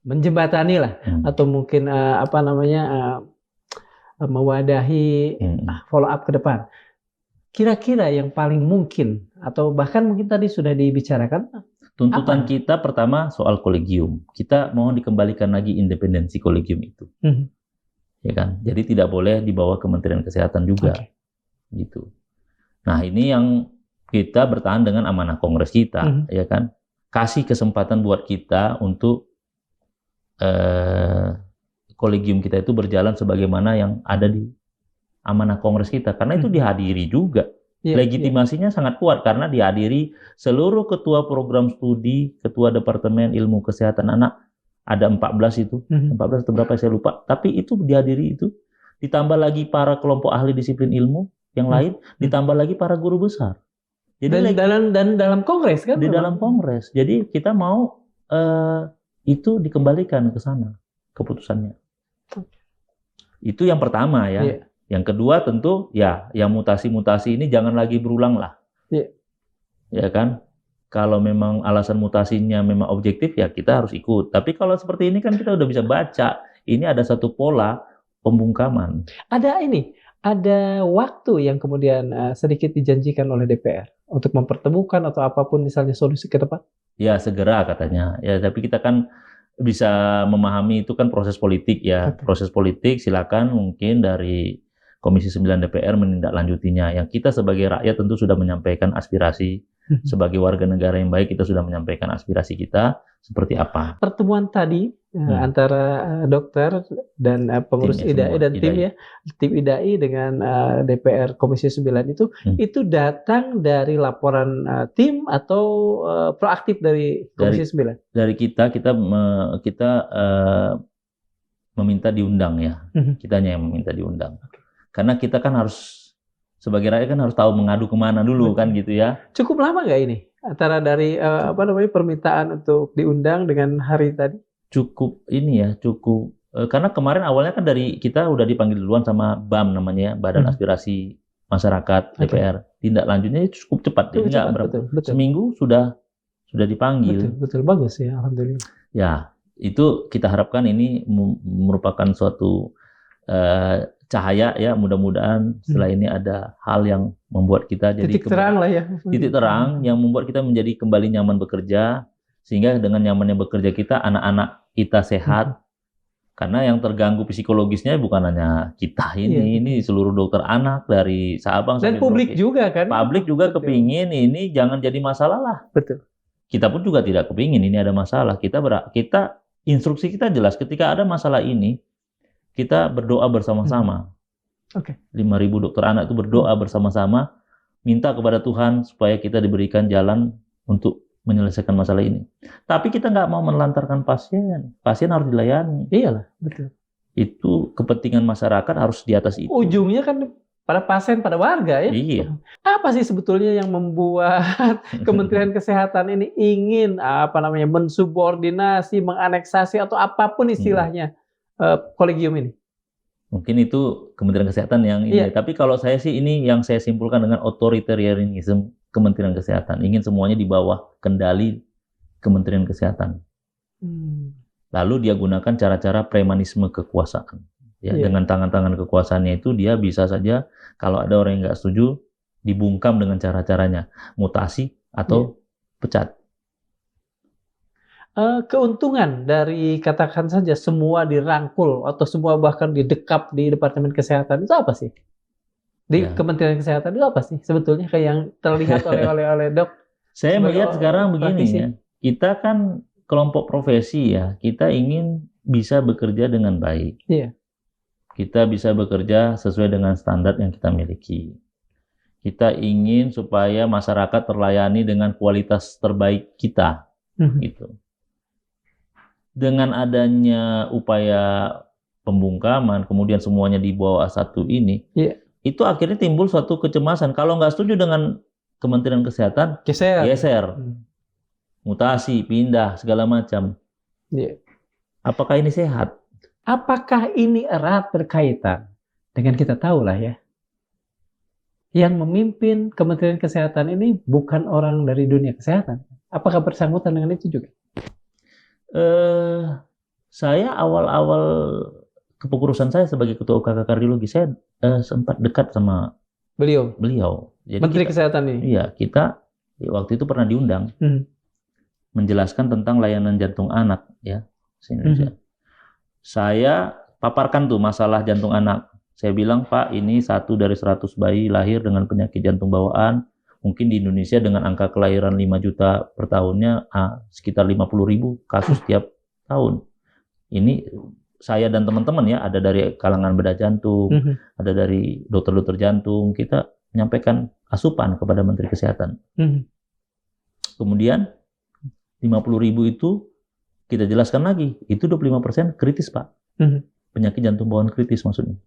menjembatani lah, atau mungkin mewadahi follow up ke depan. Kira-kira yang paling mungkin atau bahkan mungkin tadi sudah dibicarakan, tuntutan kita pertama soal kolegium. Kita mohon dikembalikan lagi independensi kolegium itu. Ya kan? Jadi tidak boleh dibawa Kementerian Kesehatan juga. Gitu. Nah, ini yang kita bertahan dengan amanah Kongres kita, ya kan? Kasih kesempatan buat kita untuk kolegium kita itu berjalan sebagaimana yang ada di amanah Kongres kita, karena itu dihadiri juga. Legitimasinya sangat kuat karena dihadiri seluruh ketua program studi, ketua Departemen Ilmu Kesehatan Anak, ada 14 itu, 14 atau berapa saya lupa, tapi itu dihadiri itu, ditambah lagi para kelompok ahli disiplin ilmu yang lain, ditambah lagi para guru besar. Jadi dalam Kongres kan? Di dalam Kongres. Jadi kita mau itu dikembalikan ke sana keputusannya. Itu yang pertama ya. Yang kedua tentu ya, yang mutasi-mutasi ini jangan lagi berulang lah. Ya kan? Kalau memang alasan mutasinya memang objektif ya kita harus ikut. Tapi kalau seperti ini kan kita udah bisa baca, ini ada satu pola pembungkaman. Ada waktu yang kemudian sedikit dijanjikan oleh DPR untuk mempertemukan atau apapun misalnya solusi ke depan? Ya segera katanya. Ya tapi kita kan bisa memahami itu kan proses politik ya. Proses politik silakan mungkin dari Komisi 9 DPR menindaklanjutinya. Yang kita sebagai rakyat tentu sudah menyampaikan aspirasi. Sebagai warga negara yang baik kita sudah menyampaikan aspirasi kita seperti apa. Pertemuan tadi antara dokter dan pengurus IDAI dan tim IDAI dengan DPR Komisi 9 itu datang dari laporan tim atau proaktif dari Komisi 9? Dari kita meminta diundang ya. Kitanya yang meminta diundang. Karena kita kan harus sebagai rakyat kan harus tahu mengadu kemana dulu kan gitu ya. Cukup lama nggak ini antara dari permintaan untuk diundang dengan hari tadi? Cukup karena kemarin awalnya kan dari kita udah dipanggil duluan sama BAM namanya, Badan Aspirasi Masyarakat DPR. Tindak lanjutnya cukup cepat, jadi nggak berapa seminggu sudah dipanggil. Betul bagus ya, alhamdulillah. Ya itu kita harapkan ini merupakan suatu cahaya ya, mudah-mudahan setelah ini ada hal yang membuat kita jadi titik terang lah ya. Titik terang yang membuat kita menjadi kembali nyaman bekerja, sehingga dengan nyamannya bekerja kita, anak-anak kita sehat. Karena yang terganggu psikologisnya bukan hanya kita ini seluruh dokter anak dari Sabang dan sampai publik juga kan. Publik juga kepingin ini jangan jadi masalah lah. Betul. Kita pun juga tidak kepingin ini ada masalah. Kita instruksi kita jelas, ketika ada masalah ini kita berdoa bersama-sama. 5.000 dokter anak itu berdoa bersama-sama, minta kepada Tuhan supaya kita diberikan jalan untuk menyelesaikan masalah ini. Tapi kita nggak mau menelantarkan pasien. Pasien harus dilayani. Iyalah, betul. Itu kepentingan masyarakat harus di atas itu. Ujungnya kan pada pasien, pada warga ya. Iya. Apa sih sebetulnya yang membuat Kementerian Kesehatan ini ingin mensubordinasi, menganeksasi atau apapun istilahnya kolegium ini? Mungkin itu Kementerian Kesehatan yang ini. Tapi kalau saya sih ini yang saya simpulkan dengan authoritarianism Kementerian Kesehatan. Ingin semuanya di bawah kendali Kementerian Kesehatan. Lalu dia gunakan cara-cara premanisme kekuasaan. Ya, dengan tangan-tangan kekuasaannya itu dia bisa saja kalau ada orang yang nggak setuju dibungkam dengan cara-caranya, mutasi atau pecat. Keuntungan dari katakan saja semua dirangkul atau semua bahkan didekap di Departemen Kesehatan itu apa sih? Di Kementerian Kesehatan itu apa sih sebetulnya kayak yang terlihat oleh Dok? Saya melihat sekarang begini ya, kita kan kelompok profesi ya, kita ingin bisa bekerja dengan baik. Iya. Kita bisa bekerja sesuai dengan standar yang kita miliki. Kita ingin supaya masyarakat terlayani dengan kualitas terbaik kita, gitu. Dengan adanya upaya pembungkaman, kemudian semuanya di bawah satu ini, itu akhirnya timbul suatu kecemasan. Kalau nggak setuju dengan Kementerian Kesehatan, geser. mutasi, pindah, segala macam. Ya. Apakah ini sehat? Apakah ini erat berkaitan dengan kita tahu lah ya, yang memimpin Kementerian Kesehatan ini bukan orang dari dunia kesehatan. Apakah bersangkutan dengan itu juga? Saya awal-awal kepengurusan saya sebagai ketua UKK kardiologi, saya sempat dekat sama Beliau, Jadi Menteri kita, Kesehatan ini. iya, kita waktu itu pernah diundang menjelaskan tentang layanan jantung anak ya se-Indonesia. Saya paparkan tuh masalah jantung anak. Saya bilang, Pak, ini 1 dari 100 bayi lahir dengan penyakit jantung bawaan. Mungkin di Indonesia dengan angka kelahiran 5 juta per tahunnya, sekitar 50.000 kasus tiap tahun. Ini saya dan teman-teman ya, ada dari kalangan bedah jantung, ada dari dokter-dokter jantung, kita menyampaikan asupan kepada Menteri Kesehatan. Kemudian 50.000 itu kita jelaskan lagi, itu 25% kritis, Pak. Penyakit jantung bawaan kritis maksudnya.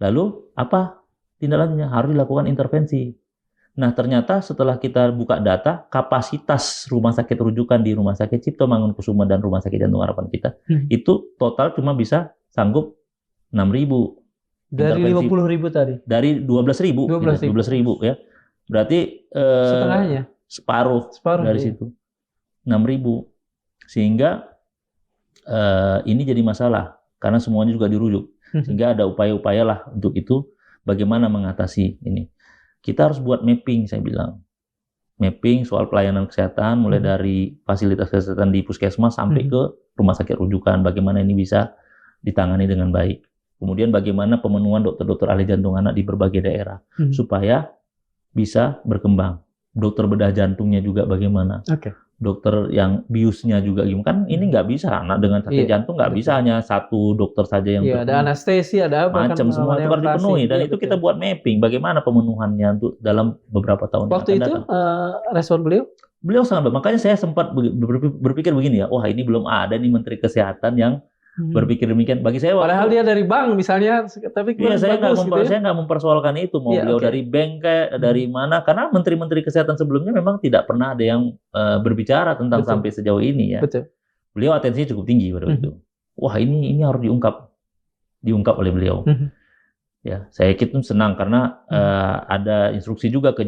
Lalu apa tindak lanjutnya? Harus dilakukan intervensi. Nah, ternyata setelah kita buka data, kapasitas rumah sakit rujukan di Rumah Sakit Cipto Mangunkusumo dan Rumah Sakit Jantung Harapan kita, itu total cuma bisa sanggup 6.000. Dari 50.000 tadi? Dari 12.000. 12.000 ya. Berarti setengahnya? Separuh dari situ. 6.000. Sehingga ini jadi masalah, karena semuanya juga dirujuk. Sehingga ada upaya-upaya lah untuk itu, bagaimana mengatasi ini. Kita harus buat mapping, saya bilang. Mapping soal pelayanan kesehatan, mulai dari fasilitas kesehatan di puskesmas sampai ke rumah sakit rujukan, bagaimana ini bisa ditangani dengan baik. Kemudian bagaimana pemenuhan dokter-dokter ahli jantung anak di berbagai daerah, supaya bisa berkembang. Dokter bedah jantungnya juga bagaimana. Dokter yang biusnya juga gimana. Kan ini nggak bisa, anak dengan sakit jantung nggak bisa hanya satu dokter saja yang ada anestesi, ada apa macam kan, semua itu harus dipenuhi, dan itu kita buat mapping bagaimana pemenuhannya untuk dalam beberapa tahun waktu itu respon beliau sangat baik. Makanya saya sempat berpikir begini ya, wah ini belum ada nih Menteri Kesehatan yang berpikir demikian. Bagi saya, padahal dia dari bank misalnya, tapi saya nggak mempersoalkan itu, mau beliau dari bank kayak dari mana, karena menteri-menteri kesehatan sebelumnya memang tidak pernah ada yang berbicara tentang sampai sejauh ini ya. Beliau atensinya cukup tinggi pada itu. Wah ini harus diungkap oleh beliau. Ya, saya itu senang karena ada instruksi juga ke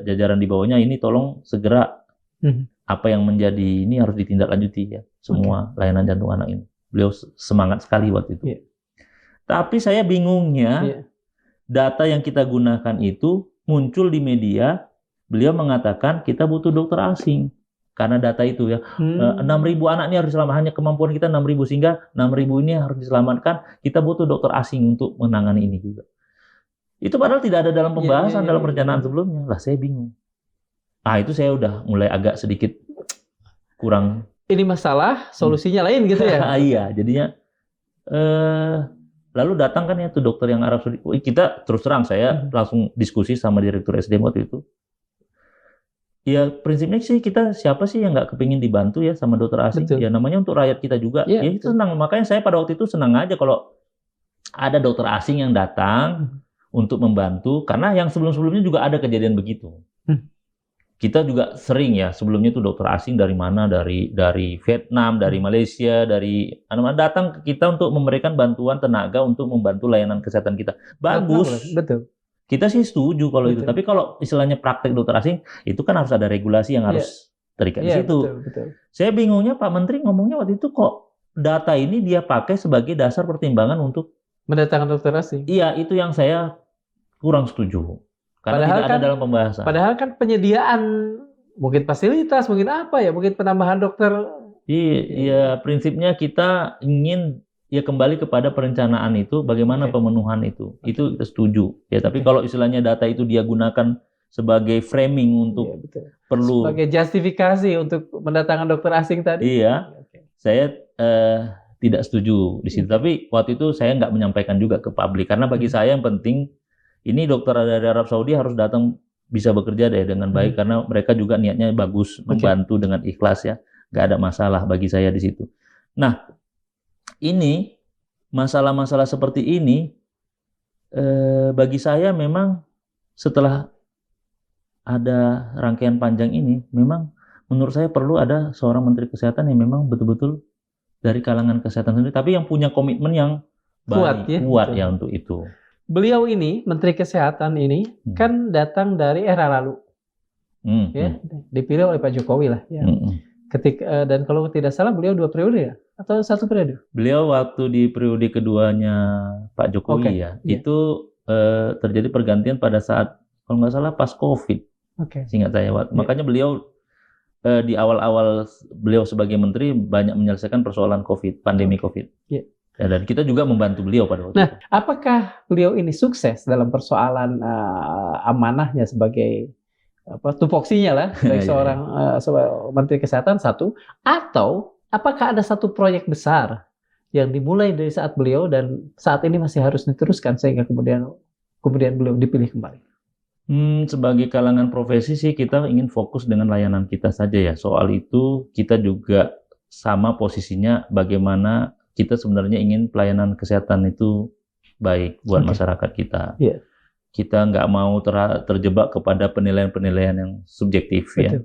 jajaran di bawahnya, ini tolong segera apa yang menjadi ini harus ditindaklanjuti ya, semua layanan jantung anak ini. Beliau semangat sekali waktu itu. Tapi saya bingungnya, data yang kita gunakan itu muncul di media, beliau mengatakan kita butuh dokter asing. Karena data itu ya, 6.000 anak ini harus diselamatkan, hanya kemampuan kita 6.000, sehingga 6.000 ini harus diselamatkan, kita butuh dokter asing untuk menangani ini juga. Itu padahal tidak ada dalam pembahasan, dalam perencanaan sebelumnya. Lah saya bingung. Itu saya udah mulai agak sedikit kurang. Ini masalah, solusinya lain gitu ya? Iya, jadinya lalu datang kan ya tuh dokter yang Arab Saudi. Kita terus terang, saya langsung diskusi sama direktur SDM waktu itu. Ya prinsipnya sih kita siapa sih yang nggak kepingin dibantu ya sama dokter asing? Ya namanya untuk rakyat kita juga. Ya itu senang. Makanya saya pada waktu itu senang aja kalau ada dokter asing yang datang untuk membantu. Karena yang sebelum-sebelumnya juga ada kejadian begitu. Kita juga sering ya, sebelumnya itu dokter asing dari mana, dari Vietnam, dari Malaysia, dari datang ke kita untuk memberikan bantuan tenaga untuk membantu layanan kesehatan kita. Bagus. Betul. Kita sih setuju kalau itu. Tapi kalau istilahnya praktek dokter asing, itu kan harus ada regulasi yang harus terikat di situ. Betul. Saya bingungnya Pak Menteri ngomongnya waktu itu kok data ini dia pakai sebagai dasar pertimbangan untuk mendatangkan dokter asing. Iya, itu yang saya kurang setuju. Karena padahal tidak ada dalam pembahasan. Padahal kan penyediaan mungkin fasilitas, mungkin apa ya, mungkin penambahan dokter. Iya, prinsipnya kita ingin ya kembali kepada perencanaan itu, bagaimana pemenuhan itu. Itu kita setuju. Ya, tapi kalau istilahnya data itu dia gunakan sebagai framing untuk perlu sebagai justifikasi untuk mendatangkan dokter asing tadi. Iya. Saya tidak setuju di situ. Tapi waktu itu saya nggak menyampaikan juga ke publik, karena bagi saya yang penting ini dokter dari Arab Saudi harus datang bisa bekerja dengan baik, karena mereka juga niatnya bagus, membantu dengan ikhlas ya, nggak ada masalah bagi saya di situ. Nah, ini masalah-masalah seperti ini bagi saya memang setelah ada rangkaian panjang ini memang menurut saya perlu ada seorang Menteri Kesehatan yang memang betul-betul dari kalangan kesehatan sendiri, tapi yang punya komitmen yang Kuat, ya? kuat Betul. ya untuk itu. Beliau ini, Menteri Kesehatan ini, kan datang dari era lalu. Ya, dipilih oleh Pak Jokowi lah. Ya. Dan kalau tidak salah beliau 2 periode ya? Atau 1 periode? Beliau waktu di periode keduanya Pak Jokowi itu terjadi pergantian pada saat, kalau nggak salah pas COVID. Seingat saya. Makanya beliau di awal-awal beliau sebagai menteri banyak menyelesaikan persoalan COVID, pandemi COVID. Ya, dan kita juga membantu beliau pada waktu itu. Apakah beliau ini sukses dalam persoalan amanahnya sebagai tupoksinya lah sebagai seorang Menteri Kesehatan satu, atau apakah ada satu proyek besar yang dimulai dari saat beliau dan saat ini masih harus diteruskan sehingga kemudian beliau dipilih kembali? Sebagai kalangan profesi sih kita ingin fokus dengan layanan kita saja ya. Soal itu kita juga sama posisinya, bagaimana kita sebenarnya ingin pelayanan kesehatan itu baik buat masyarakat kita. Kita nggak mau terjebak kepada penilaian-penilaian yang subjektif. Ya.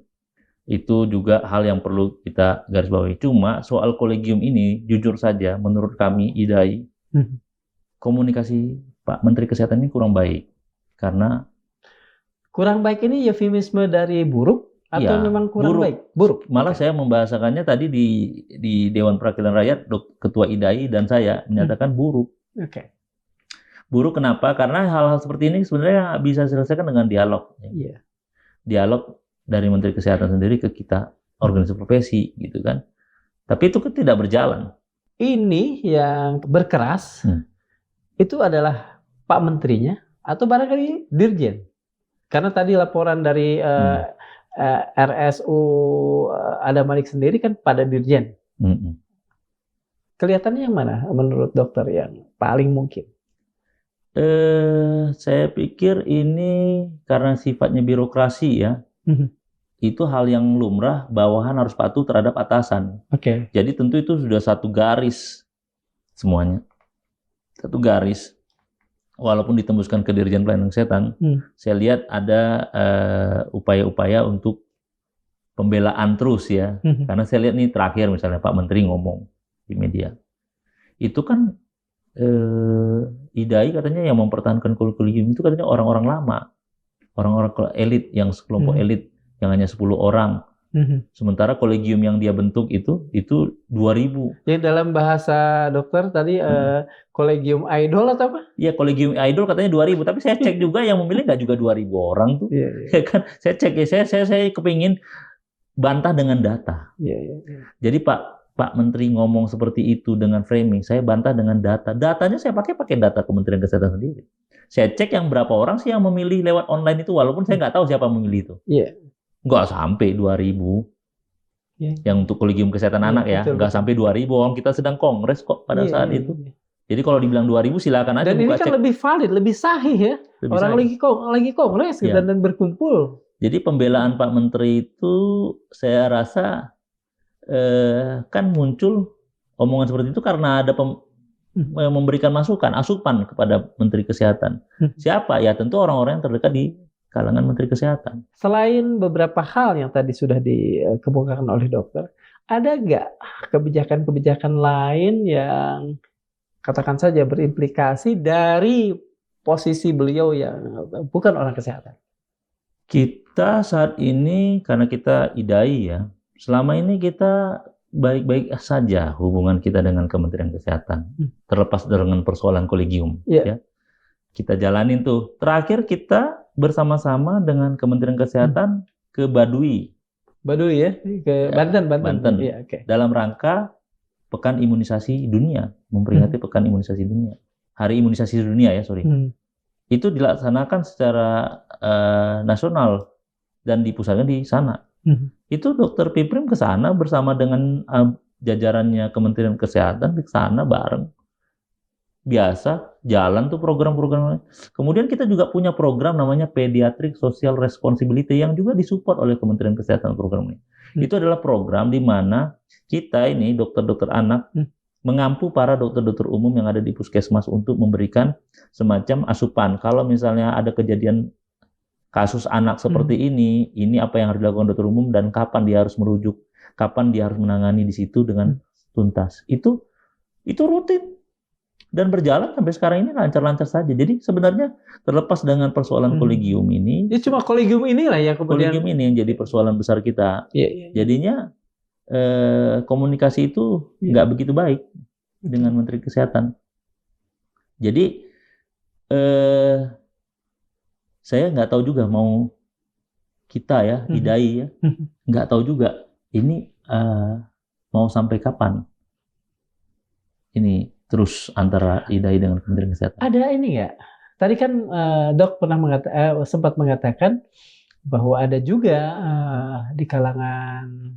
Itu juga hal yang perlu kita garis bawahi. Cuma soal kolegium ini, jujur saja menurut kami IDAI, komunikasi Pak Menteri Kesehatan ini kurang baik. Karena kurang baik ini eufemisme dari buruk atau memang kurang baik? Buruk. Malah saya membahasakannya tadi di Dewan Perwakilan Rakyat, Ketua IDAI dan saya menyatakan buruk. Buruk kenapa? Karena hal-hal seperti ini sebenarnya bisa diselesaikan dengan dialog. Dialog dari Menteri Kesehatan sendiri ke kita, organisasi profesi, gitu kan. Tapi itu kan tidak berjalan. Ini yang berkeras, itu adalah Pak Menterinya atau barangkali Dirjen? Karena tadi laporan dari RSU Adam Malik sendiri kan pada Dirjen. Kelihatannya yang mana menurut dokter yang paling mungkin? Saya pikir ini karena sifatnya birokrasi ya. Itu hal yang lumrah, bawahan harus patuh terhadap atasan. Jadi tentu itu sudah satu garis semuanya. Satu garis. Walaupun ditembuskan ke Dirjen Pelayanan Kesehatan, saya lihat ada upaya-upaya untuk pembelaan terus ya. Karena saya lihat nih terakhir misalnya Pak Menteri ngomong di media. Itu kan IDAI katanya yang mempertahankan kurikulum itu katanya orang-orang lama. Orang-orang elit, yang sekelompok elit yang hanya 10 orang. Sementara kolegium yang dia bentuk itu 2000. Jadi dalam bahasa dokter tadi kolegium idol atau apa? Iya, kolegium idol katanya 2000, tapi saya cek juga yang memilih nggak juga 2000 orang tuh. Ya kan? Saya cek ya, saya kepingin bantah dengan data. Jadi Pak Menteri ngomong seperti itu dengan framing, saya bantah dengan data. Datanya saya pakai data Kementerian Kesehatan sendiri. Saya cek yang berapa orang sih yang memilih lewat online itu, walaupun saya nggak tahu siapa memilih itu. Nggak sampai 2000. Yang untuk kolegium kesehatan anak ya, nggak sampai 2000. Orang kita sedang kongres kok pada saat itu. Jadi kalau dibilang 2000 silakan aja. Dan ini kan lebih valid, lebih sahih ya. Orang lagi kongres dan berkumpul. Jadi pembelaan Pak Menteri itu saya rasa kan muncul omongan seperti itu karena ada memberikan asupan kepada Menteri Kesehatan. Siapa? Ya tentu orang-orang yang terdekat di kalangan Menteri Kesehatan. Selain beberapa hal yang tadi sudah dikemukakan oleh dokter, ada nggak kebijakan-kebijakan lain yang katakan saja berimplikasi dari posisi beliau yang bukan orang kesehatan? Kita saat ini, karena kita IDAI ya, selama ini kita baik-baik saja hubungan kita dengan Kementerian Kesehatan, terlepas dengan persoalan kolegium. Ya. Kita jalanin tuh. Terakhir kita bersama-sama dengan Kementerian Kesehatan ke Baduy. Baduy ya, ke Banten. Ya, dalam rangka Pekan Imunisasi Dunia, memperingati Pekan Imunisasi Dunia. Hari Imunisasi Dunia ya, sorry. Itu dilaksanakan secara nasional dan dipusatkan di sana. Itu Dr. Piprim ke sana bersama dengan jajarannya Kementerian Kesehatan di sana bareng. Biasa jalan tuh program-program. Kemudian kita juga punya program namanya Pediatric Social Responsibility yang juga disupport oleh Kementerian Kesehatan program ini. Itu adalah program di mana kita ini dokter-dokter anak mengampu para dokter-dokter umum yang ada di puskesmas untuk memberikan semacam asupan. Kalau misalnya ada kejadian kasus anak seperti ini apa yang harus dilakukan dokter umum dan kapan dia harus merujuk, kapan dia harus menangani di situ dengan tuntas. Itu rutin dan berjalan sampai sekarang ini lancar-lancar saja. Jadi sebenarnya terlepas dengan persoalan kolegium ini, Ya cuma kolegium inilah yang kemudian kolegium ini yang jadi persoalan besar kita. Jadinya komunikasi itu nggak begitu baik dengan Menteri Kesehatan. Jadi saya nggak tahu juga mau kita ya, IDAI ya, nggak tahu juga ini mau sampai kapan ini terus antara IDAI dengan Kementerian Kesehatan. Ada ini nggak? Tadi kan Dok pernah sempat mengatakan bahwa ada juga di kalangan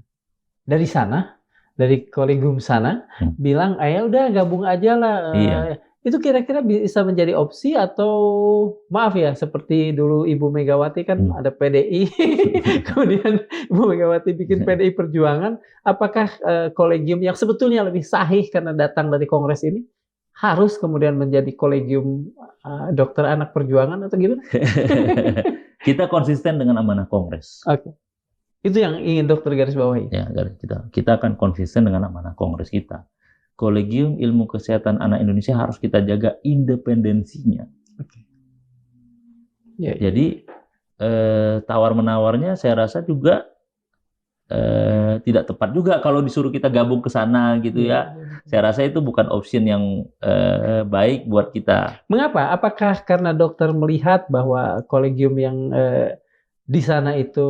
dari sana, dari kolegium sana, bilang, ya udah gabung aja lah. Itu kira-kira bisa menjadi opsi atau maaf ya, seperti dulu Ibu Megawati kan ada PDI, kemudian Ibu Megawati bikin PDI Perjuangan, apakah kolegium yang sebetulnya lebih sahih karena datang dari kongres ini harus kemudian menjadi kolegium dokter anak perjuangan atau gimana? Kita konsisten dengan amanah kongres. Oke. Itu yang ingin dokter garis bawahi. Ya, kita akan konsisten dengan amanah kongres kita. Kolegium Ilmu Kesehatan Anak Indonesia harus kita jaga independensinya. Jadi tawar-menawarnya saya rasa juga tidak tepat juga kalau disuruh kita gabung ke sana gitu ya. Saya rasa itu bukan option yang baik buat kita. Mengapa? Apakah karena dokter melihat bahwa kolegium yang di sana itu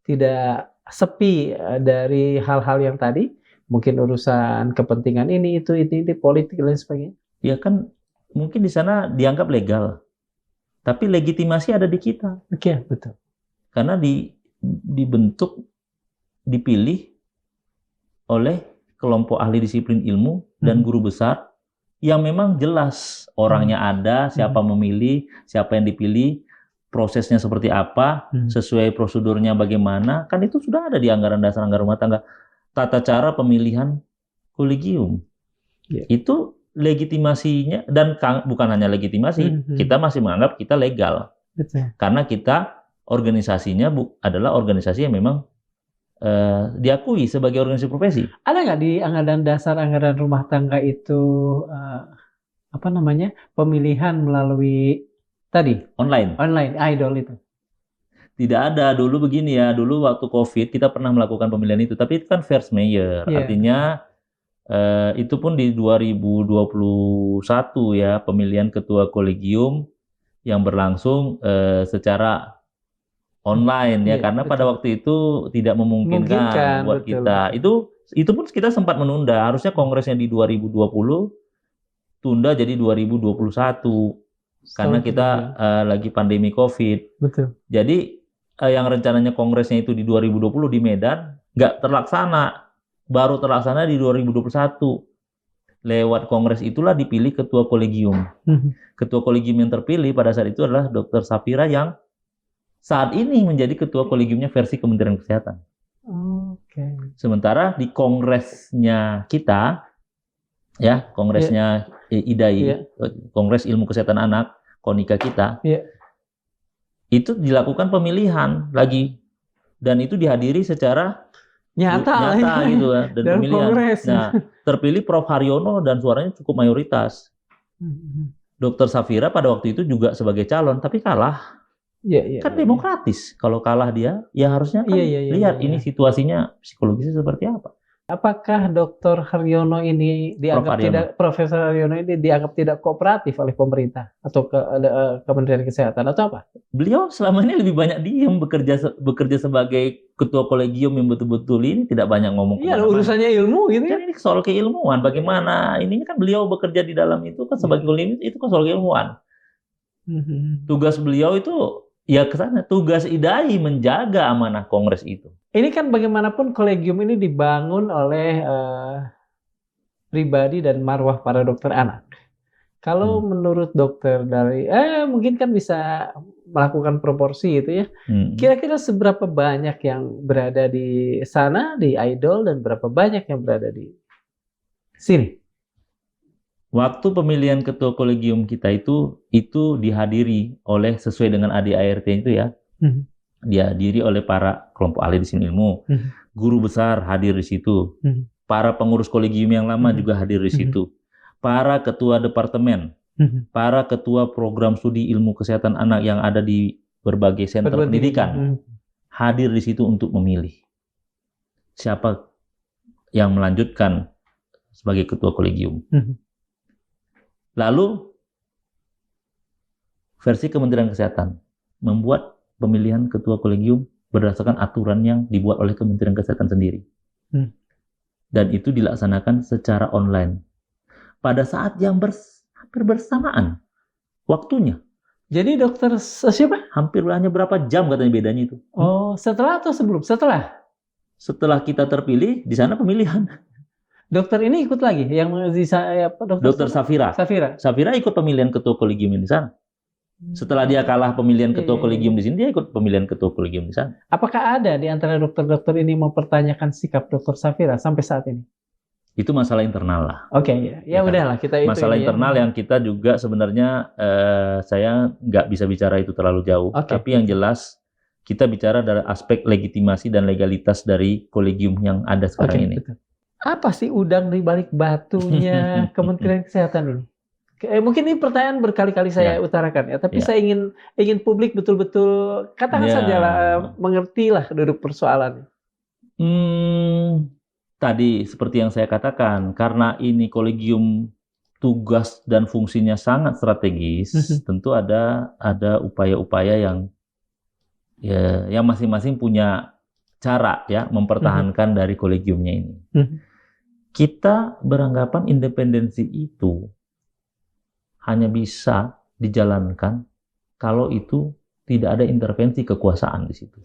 tidak sepi dari hal-hal yang tadi? Mungkin urusan kepentingan ini, itu, politik, dan sebagainya. Ya kan, mungkin di sana dianggap legal. Tapi legitimasi ada di kita. Oke, betul. Karena dibentuk, dipilih oleh kelompok ahli disiplin ilmu dan guru besar yang memang jelas orangnya ada, siapa memilih, siapa yang dipilih, prosesnya seperti apa, sesuai prosedurnya bagaimana. Kan itu sudah ada di anggaran dasar anggaran rumah tangga. Tata cara pemilihan kolegium itu legitimasinya, dan bukan hanya legitimasi, kita masih menganggap kita legal. Karena kita organisasinya adalah organisasi yang memang diakui sebagai organisasi profesi. Ada nggak di anggaran dasar anggaran rumah tangga itu pemilihan melalui tadi online idol itu? Tidak ada. Dulu begini ya, dulu waktu COVID kita pernah melakukan pemilihan itu, tapi itu kan first mayor, artinya itu pun di 2021 ya, pemilihan ketua kolegium yang berlangsung secara online ya, karena pada waktu itu tidak memungkinkan buat kita. Itu pun kita sempat menunda, harusnya kongresnya di 2020 tunda jadi 2021 karena kita lagi pandemi COVID. Betul. Jadi yang rencananya kongresnya itu di 2020 di Medan, nggak terlaksana. Baru terlaksana di 2021. Lewat kongres itulah dipilih ketua kolegium. Ketua kolegium yang terpilih pada saat itu adalah Dr. Safira yang saat ini menjadi ketua kolegiumnya versi Kementerian Kesehatan. Sementara di kongresnya kita, ya kongresnya IDAI, Kongres Ilmu Kesehatan Anak, Konika kita, itu dilakukan pemilihan lagi, dan itu dihadiri secara nyata gitu ya, dan pemilihan. Kongres. Nah, terpilih Prof. Haryono dan suaranya cukup mayoritas. Dr. Safira pada waktu itu juga sebagai calon, tapi kalah. Kan demokratis. Kalau kalah dia, ya harusnya kan lihat ini situasinya psikologisnya seperti apa. Apakah Dr. Haryono ini dianggap Profesor Haryono ini dianggap tidak kooperatif oleh pemerintah atau Kementerian Kesehatan atau apa? Beliau selama ini lebih banyak diem, bekerja sebagai ketua kolegium yang betul-betul ini tidak banyak ngomong. Iya, urusannya ilmu gitu ya. Kan ini soal keilmuan. Bagaimana ininya kan beliau bekerja di dalam itu kan sebagai kolegium, itu kan soal keilmuan. Tugas beliau itu ya ke sana. Tugas IDAI menjaga amanah kongres itu. Ini kan bagaimanapun kolegium ini dibangun oleh pribadi dan marwah para dokter anak. Kalau menurut dokter dari mungkin kan bisa melakukan proporsi itu ya. Kira-kira seberapa banyak yang berada di sana di idol dan berapa banyak yang berada di sini? Waktu pemilihan ketua kolegium kita itu dihadiri oleh sesuai dengan ADART itu ya. Dihadiri oleh para kelompok ahli di sini ilmu. Guru besar hadir di situ. Para pengurus kolegium yang lama juga hadir di situ. Para ketua departemen, para ketua program studi ilmu kesehatan anak yang ada di berbagai sentra pendidikan hadir di situ untuk memilih siapa yang melanjutkan sebagai ketua kolegium. Lalu versi Kementerian Kesehatan membuat pemilihan ketua kolegium berdasarkan aturan yang dibuat oleh Kementerian Kesehatan sendiri. Dan itu dilaksanakan secara online. Pada saat yang hampir bersamaan waktunya. Jadi dokter siapa? Hampir hanya berapa jam katanya bedanya itu. Oh, setelah atau sebelum? Setelah? Setelah kita terpilih, di sana pemilihan. Dokter ini ikut lagi? Yang di saya apa? Dokter Safira. Safira ikut pemilihan ketua kolegium di sana. Setelah dia kalah pemilihan ketua kolegium di sini, dia ikut pemilihan ketua kolegium di sana. Apakah ada di antara dokter-dokter ini mempertanyakan sikap Dokter Safira sampai saat ini? Itu masalah internal lah. Oke, ya udahlah kita itu. Masalah internal yang kita juga sebenarnya saya nggak bisa bicara itu terlalu jauh. Tapi yang jelas kita bicara dari aspek legitimasi dan legalitas dari kolegium yang ada sekarang ini. Betul. Apa sih udang di balik batunya Kementerian Kesehatan ini? Mungkin ini pertanyaan berkali-kali saya utarakan ya, tapi saya ingin publik betul-betul katakan saja lah, mengertilah duduk persoalannya. Tadi seperti yang saya katakan, karena ini kolegium tugas dan fungsinya sangat strategis, tentu ada upaya-upaya yang masing-masing punya cara ya mempertahankan dari kolegiumnya ini. Kita beranggapan independensi itu hanya bisa dijalankan kalau itu tidak ada intervensi kekuasaan di situ.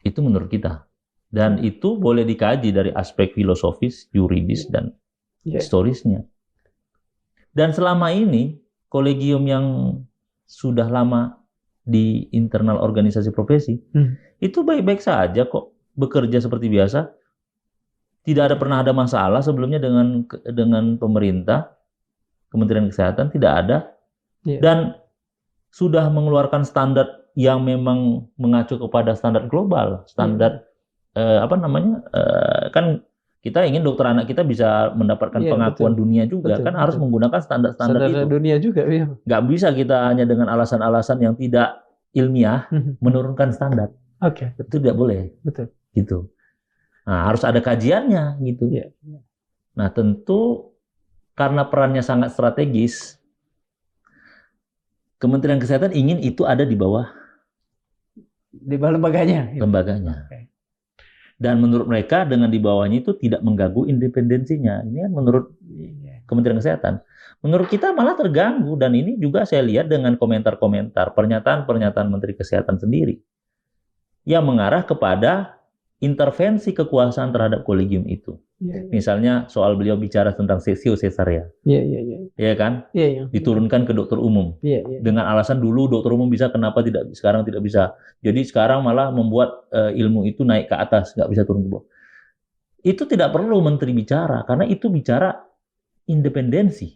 Itu menurut kita. Dan itu boleh dikaji dari aspek filosofis, yuridis, dan historisnya. Dan selama ini, kolegium yang sudah lama di internal organisasi profesi, itu baik-baik saja kok, bekerja seperti biasa. Tidak pernah ada masalah sebelumnya dengan pemerintah, Kementerian Kesehatan, tidak ada. Dan sudah mengeluarkan standar yang memang mengacu kepada standar global, standar kan kita ingin dokter anak kita bisa mendapatkan pengakuan dunia juga, kan harus menggunakan standar-standar itu. Dunia juga, nggak bisa kita hanya dengan alasan-alasan yang tidak ilmiah menurunkan standar. Itu tidak boleh. Gitu. Nah, harus ada kajiannya gitu. Nah, tentu karena perannya sangat strategis, Kementerian Kesehatan ingin itu ada di bawah lembaganya. Dan menurut mereka dengan di bawahnya itu tidak mengganggu independensinya. Ini kan menurut Kementerian Kesehatan. Menurut kita malah terganggu, dan ini juga saya lihat dengan komentar-komentar, pernyataan-pernyataan Menteri Kesehatan sendiri yang mengarah kepada intervensi kekuasaan terhadap kolegium itu. Misalnya soal beliau bicara tentang sesio cesarea. Iya kan? Diturunkan ke dokter umum. Dengan alasan dulu dokter umum bisa, kenapa sekarang tidak bisa. Jadi sekarang malah membuat ilmu itu naik ke atas, nggak bisa turun ke bawah. Itu tidak perlu menteri bicara, karena itu bicara independensi.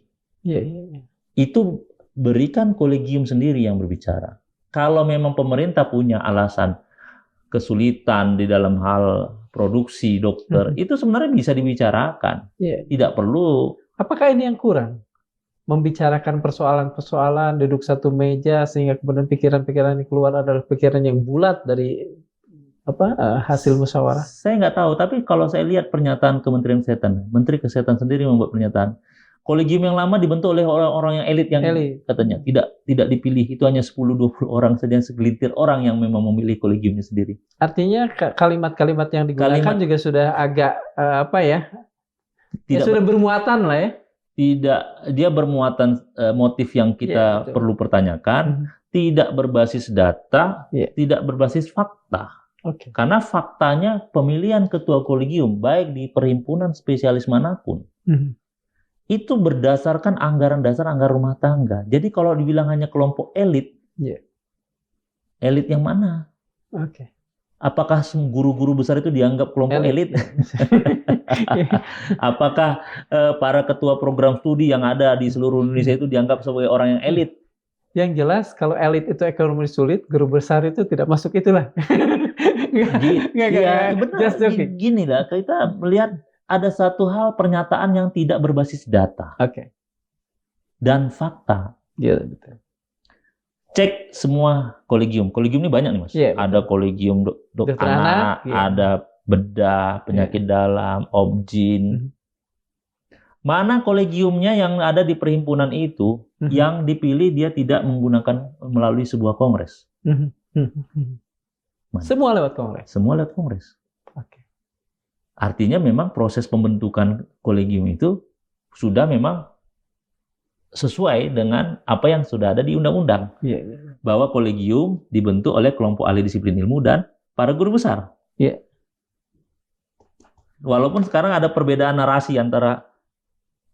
Itu berikan kolegium sendiri yang berbicara. Kalau memang pemerintah punya alasan kesulitan di dalam hal produksi dokter, itu sebenarnya bisa dibicarakan. Tidak perlu. Apakah ini yang kurang? Membicarakan persoalan-persoalan, duduk satu meja, sehingga kemudian pikiran-pikiran yang keluar adalah pikiran yang bulat dari hasil musyawarah? Saya nggak tahu, tapi kalau saya lihat pernyataan Kementerian Kesehatan, Menteri Kesehatan sendiri membuat pernyataan, kolegium yang lama dibentuk oleh orang-orang yang elit yang katanya tidak dipilih, itu hanya 10-20 orang saja, segelintir orang yang memang memilih kolegiumnya sendiri. Artinya kalimat-kalimat yang digunakan juga sudah agak sudah bermuatan lah ya. Tidak, dia bermuatan motif yang kita perlu pertanyakan, tidak berbasis data, tidak berbasis fakta. Karena faktanya pemilihan ketua kolegium baik di perhimpunan spesialis manapun itu berdasarkan anggaran dasar, anggaran rumah tangga. Jadi kalau dibilang hanya kelompok elit, elit yang mana? Apakah guru-guru besar itu dianggap kelompok elit? Apakah para ketua program studi yang ada di seluruh Indonesia itu dianggap sebagai orang yang elit? Yang jelas kalau elit itu ekonomi sulit, guru besar itu tidak masuk itulah. Iya, benar. Gini lah, kita melihat ada satu hal pernyataan yang tidak berbasis data dan fakta. Iya, betul. Cek semua kolegium. Kolegium ini banyak nih, Mas. Ada kolegium dokter anak, ada bedah, penyakit dalam, obgyn. Mana kolegiumnya yang ada di perhimpunan itu yang dipilih dia tidak menggunakan melalui sebuah kongres? Semua lewat kongres. Semua lewat kongres. Artinya memang proses pembentukan kolegium itu sudah memang sesuai dengan apa yang sudah ada di undang-undang. Bahwa kolegium dibentuk oleh kelompok ahli disiplin ilmu dan para guru besar. Walaupun sekarang ada perbedaan narasi antara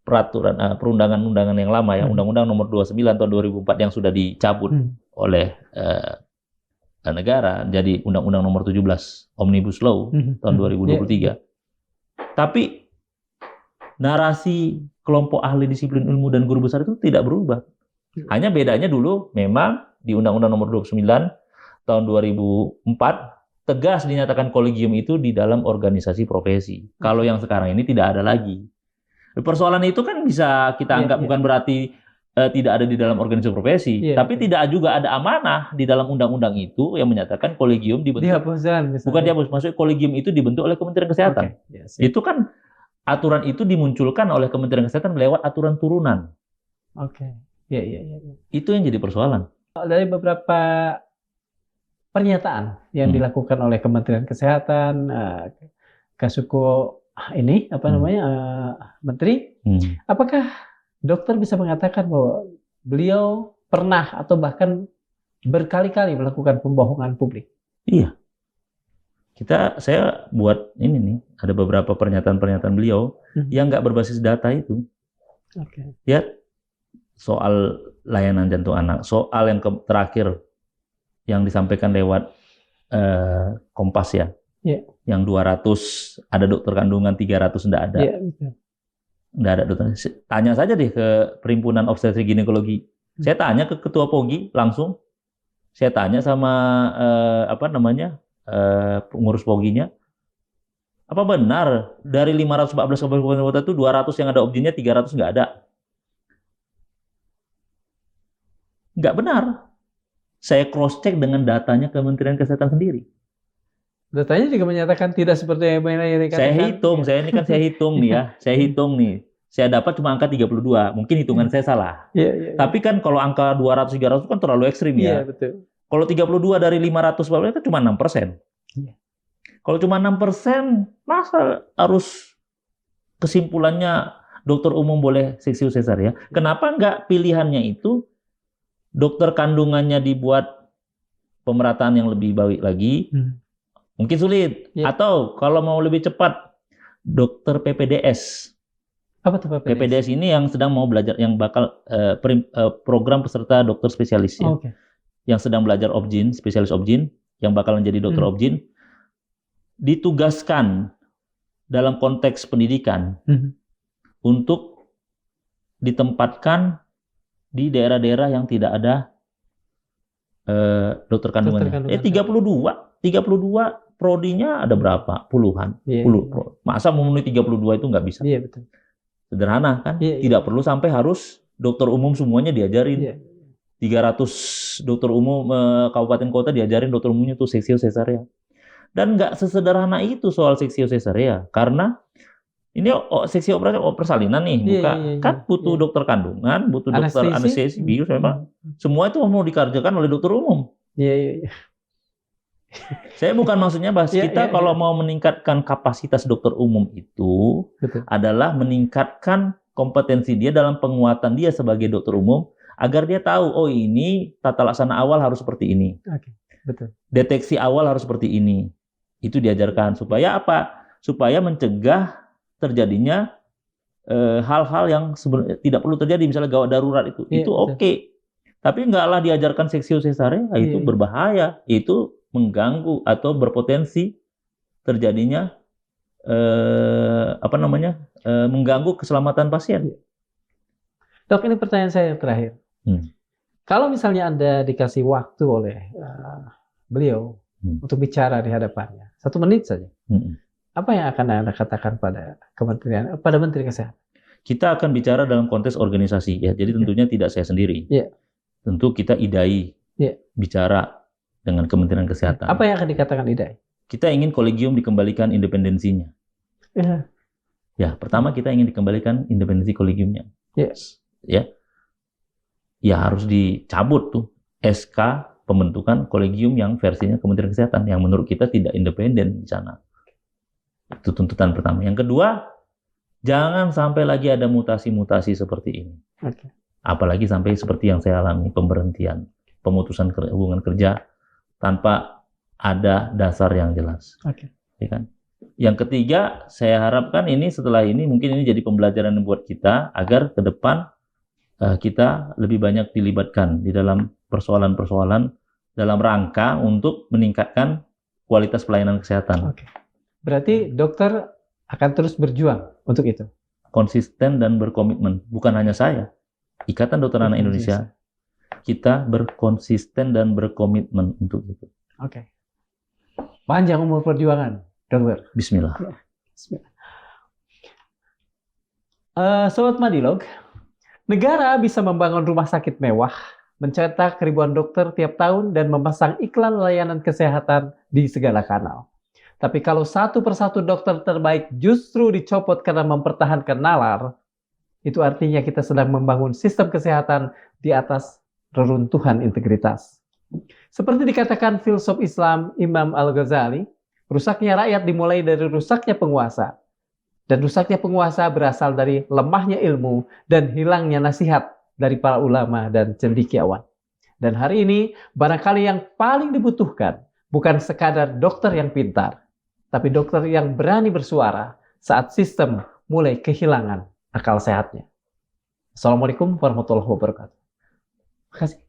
peraturan perundangan-undangan yang lama ya, Undang-Undang Nomor 29 tahun 2004 yang sudah dicabut oleh negara jadi Undang-Undang Nomor 17 Omnibus Law tahun 2023. Tapi narasi kelompok ahli disiplin ilmu dan guru besar itu tidak berubah. Hanya bedanya dulu memang di Undang-Undang Nomor 29 tahun 2004 tegas dinyatakan kolegium itu di dalam organisasi profesi. Kalau yang sekarang ini tidak ada lagi. Persoalan itu kan bisa kita anggap bukan berarti tidak ada di dalam organisasi profesi, tapi tidak juga ada amanah di dalam undang-undang itu yang menyatakan kolegium dibentuk. Bukan dihapus, maksudnya kolegium itu dibentuk oleh Kementerian Kesehatan. Itu kan aturan itu dimunculkan oleh Kementerian Kesehatan lewat aturan turunan. Itu yang jadi persoalan. Dari beberapa pernyataan yang dilakukan oleh Kementerian Kesehatan, Kasuko ini Menteri, apakah dokter bisa mengatakan bahwa beliau pernah atau bahkan berkali-kali melakukan pembohongan publik? Iya. Saya buat ini nih, ada beberapa pernyataan-pernyataan beliau yang nggak berbasis data itu. Ya, soal layanan jantung anak, soal yang terakhir yang disampaikan lewat Kompas ya, yang 200 ada dokter kandungan, 300 nggak ada. Nggak ada dokter. Tanya saja deh ke Perhimpunan Obstetrik Ginekologi. Saya tanya ke Ketua POGI langsung. Saya tanya sama pengurus POGI-nya, apa benar dari 514 kabupaten kota itu 200 yang ada obgynnya, 300 nggak ada? Nggak benar. Saya cross-check dengan datanya Kementerian Kesehatan sendiri. Datanya juga menyatakan tidak seperti yang dikatakan. Saya hitung nih ya. Saya hitung nih. Saya dapat cuma angka 32. Mungkin hitungan saya salah. Tapi kan kalau angka 200-300 kan terlalu ekstrim ya. Betul. Kalau 32 dari 500 itu cuma 6%. Kalau cuma 6%, masa harus kesimpulannya dokter umum boleh seksi sesar ya? Kenapa enggak pilihannya itu dokter kandungannya dibuat pemerataan yang lebih baik lagi? Mungkin sulit. Atau kalau mau lebih cepat, dokter PPDS. Apa tuh PPDS? PPDS ini yang sedang mau belajar, yang bakal program peserta dokter spesialis ya. Yang sedang belajar obgyn, spesialis obgyn, yang bakal menjadi dokter obgyn, ditugaskan dalam konteks pendidikan untuk ditempatkan di daerah-daerah yang tidak ada dokter kandungannya. 32 prodinya ada berapa? Puluhan. Masa memenuhi 32 itu nggak bisa? Betul. Sederhana kan? Tidak perlu sampai harus dokter umum semuanya diajarin. 300 dokter umum kabupaten kota diajarin dokter umumnya tuh seksio sesarea. Dan nggak sesederhana itu soal seksio sesarea, karena ini seksi operasi persalinan nih, kan butuh dokter kandungan, butuh dokter anestesi, bius memang. Semua itu mau dikerjakan oleh dokter umum. Saya bukan maksudnya bahas kita kalau mau meningkatkan kapasitas dokter umum itu adalah meningkatkan kompetensi dia dalam penguatan dia sebagai dokter umum, agar dia tahu, oh ini tata laksana awal harus seperti ini. Deteksi awal harus seperti ini. Itu diajarkan supaya apa? Supaya mencegah terjadinya hal-hal yang sebenarnya tidak perlu terjadi, misalnya gawat darurat itu oke. Tapi enggaklah diajarkan seksio sesarea, itu berbahaya. Itu mengganggu atau berpotensi terjadinya mengganggu keselamatan pasien. Dok, ini pertanyaan saya yang terakhir. Kalau misalnya Anda dikasih waktu oleh beliau untuk bicara di hadapannya, 1 menit saja, apa yang akan Anda katakan pada Menteri Kesehatan? Kita akan bicara dalam konteks organisasi ya, jadi tentunya tidak saya sendiri. Tentu kita idai bicara dengan Kementerian Kesehatan. Apa yang akan dikatakan idai? Kita ingin kolegium dikembalikan independensinya. Ya, pertama kita ingin dikembalikan independensi kolegiumnya. Ya harus dicabut tuh SK pembentukan kolegium yang versinya Kementerian Kesehatan yang menurut kita tidak independen di sana. Itu tuntutan pertama. Yang kedua, jangan sampai lagi ada mutasi-mutasi seperti ini. Apalagi sampai seperti yang saya alami, pemberhentian, pemutusan hubungan kerja tanpa ada dasar yang jelas. Ya kan? Yang ketiga, saya harapkan ini setelah ini mungkin ini jadi pembelajaran buat kita agar ke depan kita lebih banyak dilibatkan di dalam persoalan-persoalan dalam rangka untuk meningkatkan kualitas pelayanan kesehatan. Berarti dokter akan terus berjuang untuk itu? Konsisten dan berkomitmen. Bukan hanya saya. Ikatan Dokter Anak Indonesia, kita berkonsisten dan berkomitmen untuk itu. Panjang umur perjuangan, dokter. Bismillah. Sobat Madilog, negara bisa membangun rumah sakit mewah, mencetak ribuan dokter tiap tahun, dan memasang iklan layanan kesehatan di segala kanal. Tapi kalau satu persatu dokter terbaik justru dicopot karena mempertahankan nalar, itu artinya kita sedang membangun sistem kesehatan di atas reruntuhan integritas. Seperti dikatakan filsuf Islam Imam Al-Ghazali, rusaknya rakyat dimulai dari rusaknya penguasa. Dan rusaknya penguasa berasal dari lemahnya ilmu dan hilangnya nasihat dari para ulama dan cendekiawan. Dan hari ini, barangkali yang paling dibutuhkan bukan sekadar dokter yang pintar, tapi dokter yang berani bersuara saat sistem mulai kehilangan akal sehatnya. Assalamualaikum warahmatullahi wabarakatuh. Terima kasih.